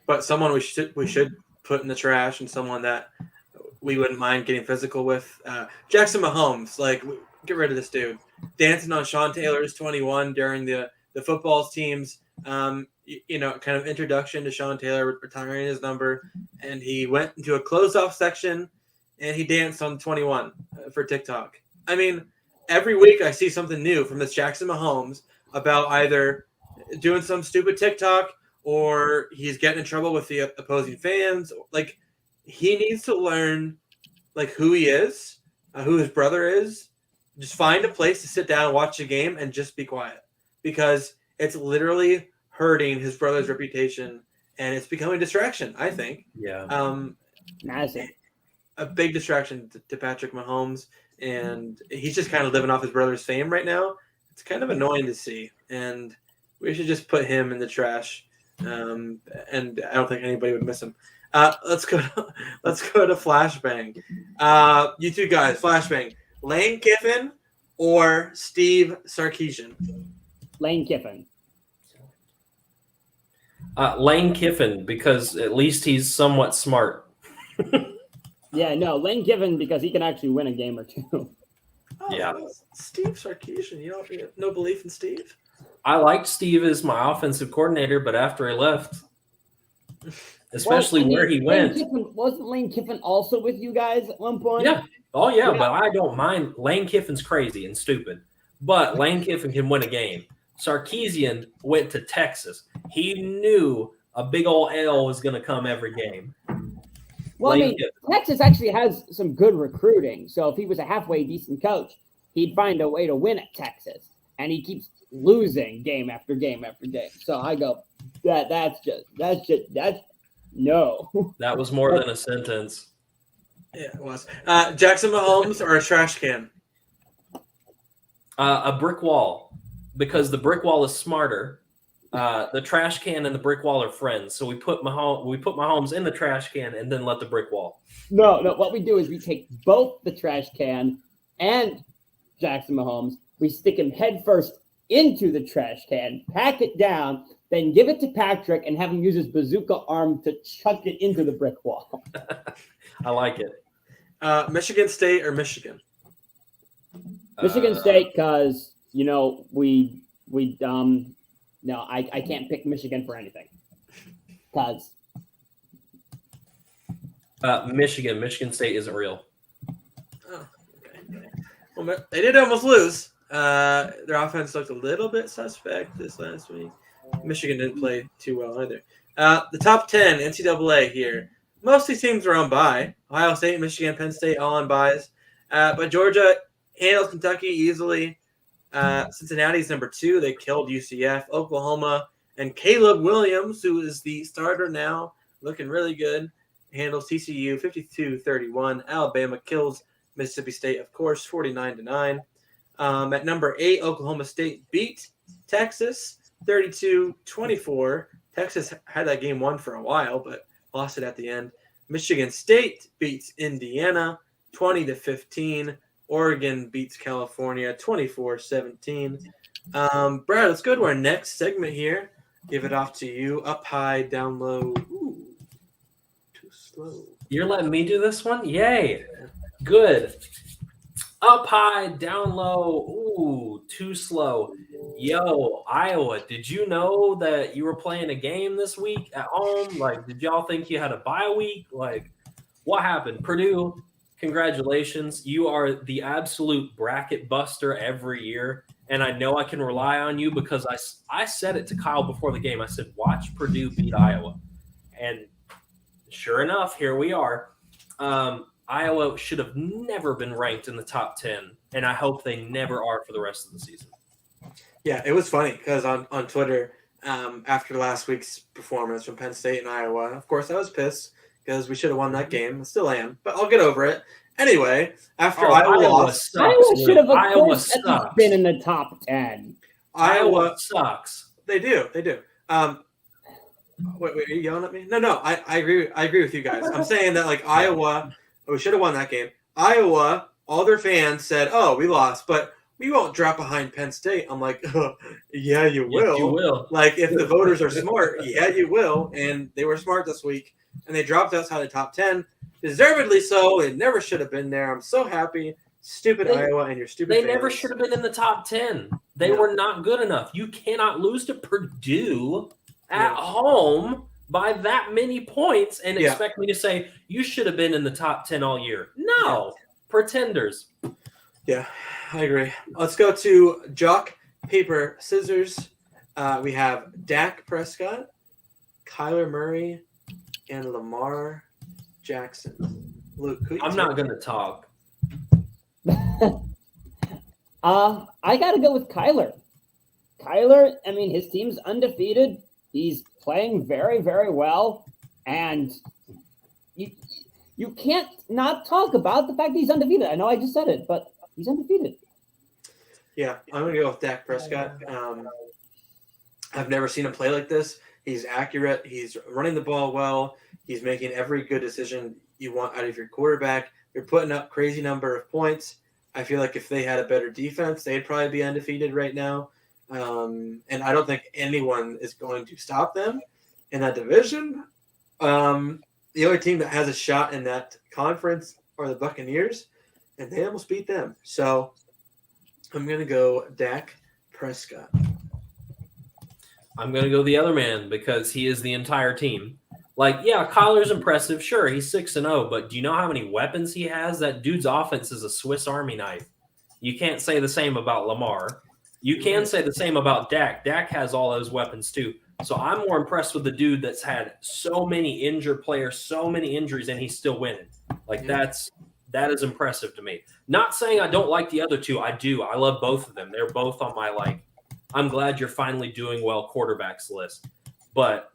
But someone we should put in the trash and someone that we wouldn't mind getting physical with. Jackson Mahomes, like get rid of this dude. Dancing on Sean Taylor's 21 during the football team's kind of introduction to Sean Taylor retiring his number, and he went into a closed-off section and he danced on 21 for TikTok. I mean, every week I see something new from this Jackson Mahomes about either doing some stupid TikTok or he's getting in trouble with the opposing fans. Like, he needs to learn, like, who he is, who his brother is. Just find a place to sit down and watch the game and just be quiet. Because it's literally hurting his brother's reputation, and it's becoming a distraction, I think. Yeah. Massive. A big distraction to Patrick Mahomes, and he's just kind of living off his brother's fame right now. It's kind of annoying to see, and we should just put him in the trash. And I don't think anybody would miss him. Let's go to Flashbang. You two guys, Flashbang. Lane Kiffin or Steve Sarkisian? Lane Kiffin. Lane Kiffin, because at least he's somewhat smart. Yeah, no, Lane Kiffin because he can actually win a game or two. Yeah. Steve Sarkisian. You have no belief in Steve? I liked Steve as my offensive coordinator, but after I left, especially where he went. Wasn't Lane Kiffin also with you guys at one point? Yeah. Oh, yeah, but I don't mind. Lane Kiffin's crazy and stupid, but Lane Kiffin can win a game. Sarkisian went to Texas. He knew a big old L was going to come every game. Well, I mean, Texas actually has some good recruiting. So if he was a halfway decent coach, he'd find a way to win at Texas. and he keeps losing game after game after game. So I go, that's no. That was more than a sentence. Yeah, it was. Jackson Mahomes or a trash can? A brick wall, because the brick wall is smarter. The trash can and the brick wall are friends. So we put Mahomes in the trash can and then let the brick wall. No. What we do is we take both the trash can and Jackson Mahomes. We stick him head first into the trash can, pack it down, then give it to Patrick and have him use his bazooka arm to chuck it into the brick wall. I like it. Michigan State or Michigan? Michigan State, because we no, I can't pick Michigan for anything. Because Michigan State isn't real. Oh, okay. Well, they did almost lose. Their offense looked a little bit suspect this last week. Michigan didn't play too well either. The top 10 NCAA here. Most of these teams are on bye. Ohio State, Michigan, Penn State, all on byes. But Georgia handles Kentucky easily. Cincinnati's number 2. They killed UCF. Oklahoma and Caleb Williams, who is the starter now, looking really good, handles TCU 52-31. Alabama kills Mississippi State, of course, 49-9. At number 8, Oklahoma State beat Texas 32-24. Texas had that game won for a while, but lost it at the end. Michigan State beats Indiana 20-15. Oregon beats California 24-17. Brad, let's go to our next segment here. Give it off to you. Up high, down low. Ooh, too slow. You're letting me do this one? Yay. Good. Up high, down low. Ooh, too slow. Yo, Iowa, did you know that you were playing a game this week at home? Like, did y'all think you had a bye week? Like, what happened? Purdue, congratulations. You are the absolute bracket buster every year. And I know I can rely on you because I said it to Kyle before the game. I said, watch Purdue beat Iowa. And sure enough, here we are. Iowa should have never been ranked in the top 10, and I hope they never are for the rest of the season. Yeah, it was funny because on Twitter, after last week's performance from Penn State and Iowa, of course, I was pissed because we should have won that game. I still am, but I'll get over it. Anyway, after Iowa lost, Iowa should have, of course, been in the top 10. Iowa sucks. They do. Wait, are you yelling at me? No, I agree. I agree with you guys. I'm saying that like Iowa, we should have won that game. Iowa, all their fans said, "Oh, we lost, but we won't drop behind Penn State." I'm like, yeah, you will. Yes, you will. Like if the voters are smart, yeah, you will. And they were smart this week, and they dropped outside the top 10. Deservedly so. It never should have been there. I'm so happy. Stupid Iowa and your stupid They fans. never should have been in the top 10. They were not good enough. You cannot lose to Purdue at home by that many points and expect me to say you should have been in the top 10 all year. No. Pretenders. Yeah, I agree. Let's go to Jock, Paper, Scissors. We have Dak Prescott, Kyler Murray, and Lamar Jackson. Luke, I'm not going to talk. I got to go with Kyler. Kyler, I mean, his team's undefeated. He's playing very, very well. And you can't not talk about the fact that he's undefeated. I know I just said it, but he's undefeated. Yeah, I'm going to go with Dak Prescott. I've never seen him play like this. He's accurate. He's running the ball well. He's making every good decision you want out of your quarterback. They're putting up crazy number of points. I feel like if they had a better defense, they'd probably be undefeated right now. And I don't think anyone is going to stop them in that division. The only team that has a shot in that conference are the Buccaneers, and they almost beat them. So I'm going to go Dak Prescott. I'm going to go the other man because he is the entire team. Like, yeah, Kyler's impressive. Sure, he's 6-0, but do you know how many weapons he has? That dude's offense is a Swiss Army knife. You can't say the same about Lamar. You can say the same about Dak. Dak has all those weapons too. So I'm more impressed with the dude that's had so many injured players, so many injuries, and he's still winning. Like, that's That is impressive to me. Not saying I don't like the other two. I do. I love both of them. They're both on my I'm glad you're finally doing well quarterbacks list. But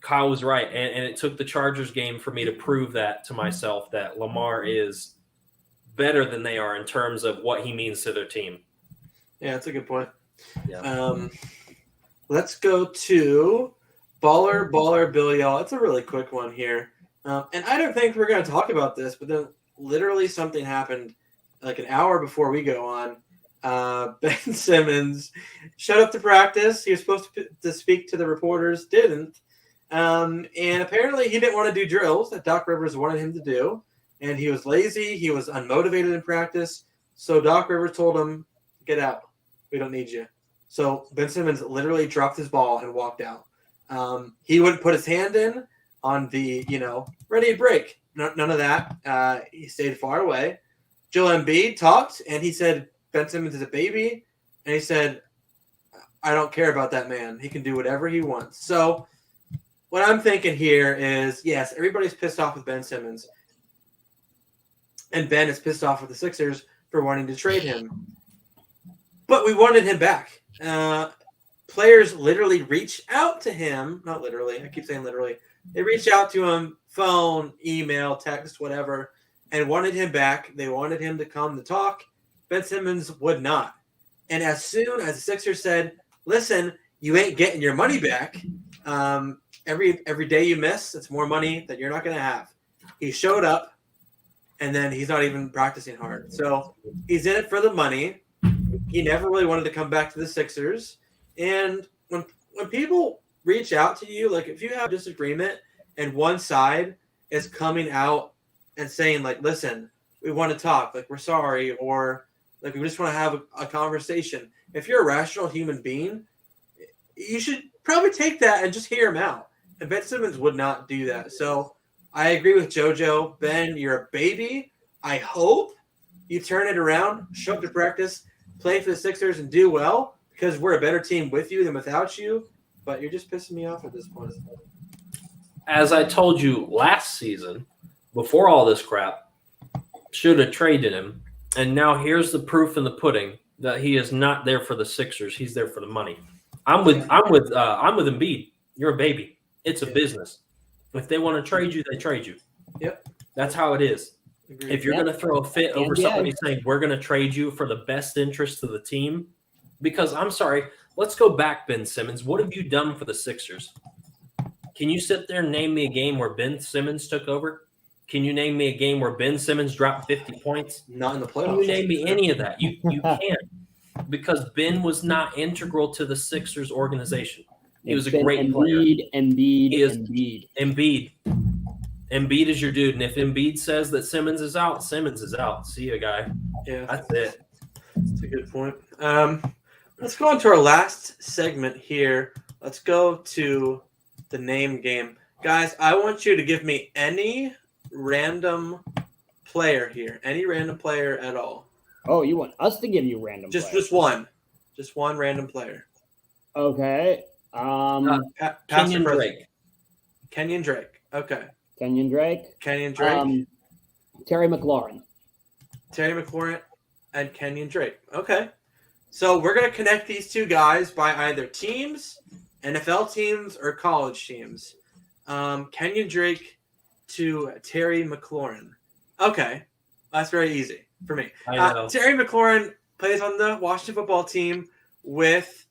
Kyle was right, and it took the Chargers game for me to prove that to myself that Lamar is better than they are in terms of what he means to their team. Yeah, that's a good point. Yeah. Let's go to Baller Bill Y'all. It's a really quick one here. And I don't think we're going to talk about this, but then literally something happened like an hour before we go on. Ben Simmons showed up to practice. He was supposed to speak to the reporters, didn't. And apparently he didn't want to do drills that Doc Rivers wanted him to do. And he was lazy. He was unmotivated in practice. So Doc Rivers told him, get out. We don't need you. So Ben Simmons literally dropped his ball and walked out. He wouldn't put his hand in on the, ready to break. None of that. He stayed far away. Joel Embiid talked, and he said Ben Simmons is a baby. And he said, I don't care about that man. He can do whatever he wants. So what I'm thinking here is, yes, everybody's pissed off with Ben Simmons. And Ben is pissed off with the Sixers for wanting to trade him. But we wanted him back. Players literally reach out to him. Not literally. I keep saying literally. They reached out to him, phone, email, text, whatever, and wanted him back. They wanted him to come to talk. Ben Simmons would not. And as soon as the Sixers said, listen, you ain't getting your money back. Every day you miss, it's more money that you're not going to have. He showed up, and then he's not even practicing hard. So he's in it for the money. He never really wanted to come back to the Sixers. And when people reach out to you, like if you have a disagreement and one side is coming out and saying like, listen, we want to talk, like we're sorry, or like we just want to have a conversation. If you're a rational human being, you should probably take that and just hear him out. And Ben Simmons would not do that. So I agree with JoJo. Ben, you're a baby. I hope you turn it around, show up to practice, play for the Sixers, and do well, because we're a better team with you than without you. But you're just pissing me off at this point. As I told you last season, before all this crap, should have traded him. And now here's the proof in the pudding that he is not there for the Sixers. He's there for the money. I'm with Embiid. You're a baby. It's a business. If they want to trade you, they trade you. Yep. That's how it is. Agreed. If you're going to throw a fit over somebody saying we're going to trade you for the best interest of the team, because I'm sorry, let's go back, Ben Simmons. What have you done for the Sixers? Can you sit there and name me a game where Ben Simmons took over? Can you name me a game where Ben Simmons dropped 50 points? Not in the playoffs. Can you name me any of that? You can't, because Ben was not integral to the Sixers organization. He was a great player. Embiid is your dude. And if Embiid says that Simmons is out, Simmons is out. See you, guy. Yeah. That's it. That's a good point. Let's go on to our last segment here. Let's go to the name game. Guys, I want you to give me any random player here. Any random player at all. Oh, you want us to give you random players? Just one. Just one random player. Okay. Kenyon Drake. Kenyon Drake. Okay. Kenyon Drake. Terry McLaurin. Terry McLaurin and Kenyon Drake. Okay. So we're going to connect these two guys by either teams, NFL teams, or college teams. Kenyon Drake to Terry McLaurin. Okay. That's very easy for me. Terry McLaurin plays on the Washington football team with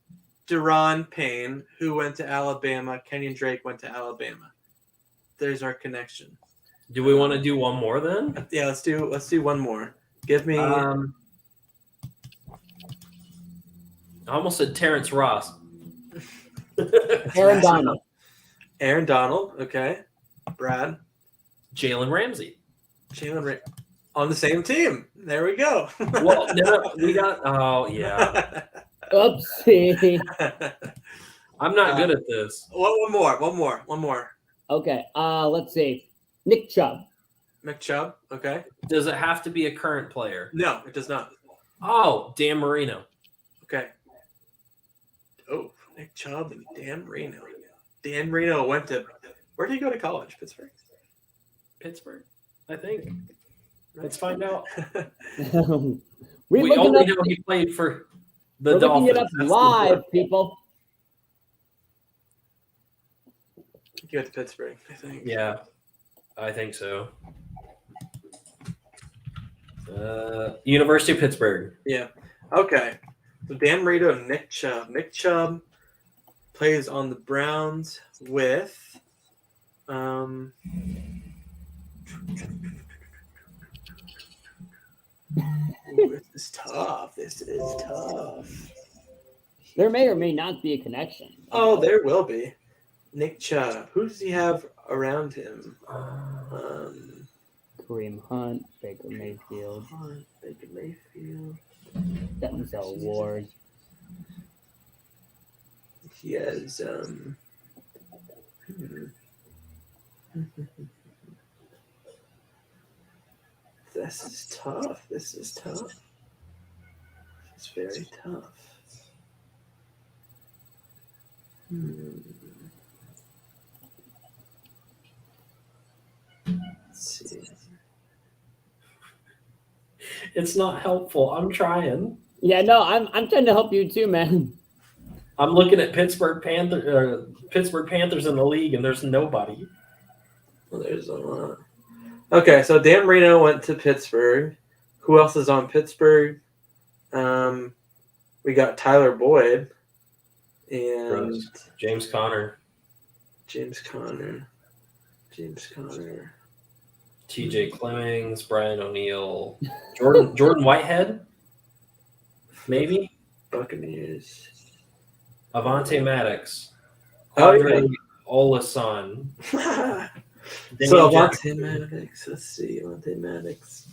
Deron Payne, who went to Alabama. Kenyon Drake went to Alabama. There's our connection. Do we want to do one more then? Yeah, let's do one more. Give me. I almost said Terrence Ross. Aaron Donald. Aaron Donald. Okay. Brad. Jalen Ramsey. On the same team. There we go. Well, no, we got. Oh yeah. Oopsie. I'm not good at this. One more. Okay. Let's see. Nick Chubb. Nick Chubb. Okay. Does it have to be a current player? No, it does not. Oh, Dan Marino. Okay. Oh, Nick Chubb and Dan Marino. Dan Marino went to. Where did he go to college? Pittsburgh, I think. Let's find out. We We looking only up, know he played for the we're looking Dolphins. it up That's the live, important- people. You went to Pittsburgh, I think. Yeah, I think so. University of Pittsburgh. Yeah. Okay. So Dan Marino and Nick Chubb. Nick Chubb plays on the Browns with Ooh, this is tough. This is tough. There may or may not be a connection. Oh, there will be. Nick Chubb. Who does he have around him? Kareem Hunt, Baker Mayfield, Baker Mayfield. Denzel Ward. He has This is tough. This is tough. It's very tough. Let's see. It's not helpful. I'm trying. Yeah, no, I'm trying to help you too, man. I'm looking at Pittsburgh Panthers in the league, and there's nobody. Well, there's a lot. Okay, so Dan Marino went to Pittsburgh. Who else is on Pittsburgh? We got Tyler Boyd and Gross. James Conner, James Conner. T.J. Clemmings, Brian O'Neill, Jordan Whitehead, maybe Buccaneers. Avante Maddox, Oh, Andre yeah. Olason. So Daniel Avante Maddox. Let's see. Avante Maddox.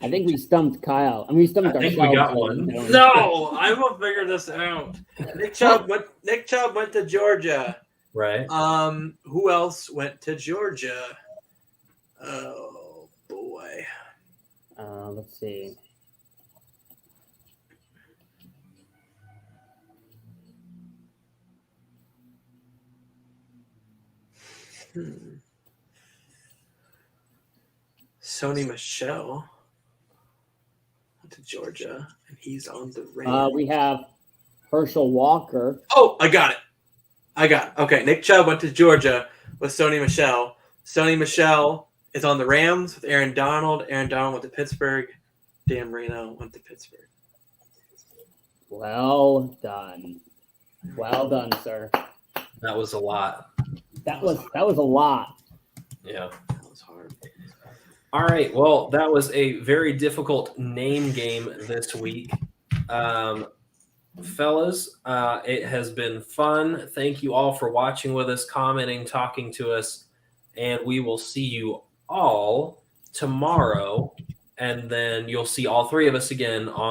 I think we stumped Kyle. I mean, we stumped I think ourselves. we got one. No, I will figure this out. Nick Chubb went to Georgia. Right. Who else went to Georgia? Oh boy. Let's see. Sony Michel went to Georgia, and he's on the Rams. We have Herschel Walker. Oh, I got it. Okay, Nick Chubb went to Georgia with Sony Michel. Sony Michel is on the Rams with Aaron Donald. Aaron Donald went to Pittsburgh. Dan Marino went to Pittsburgh. Well done. Well done, sir. That was a lot. That was a lot. Yeah. That was hard. All right. Well, that was a very difficult name game this week. Fellas, it has been fun. Thank you all for watching with us, commenting, talking to us, and we will see you all tomorrow, and then you'll see all three of us again on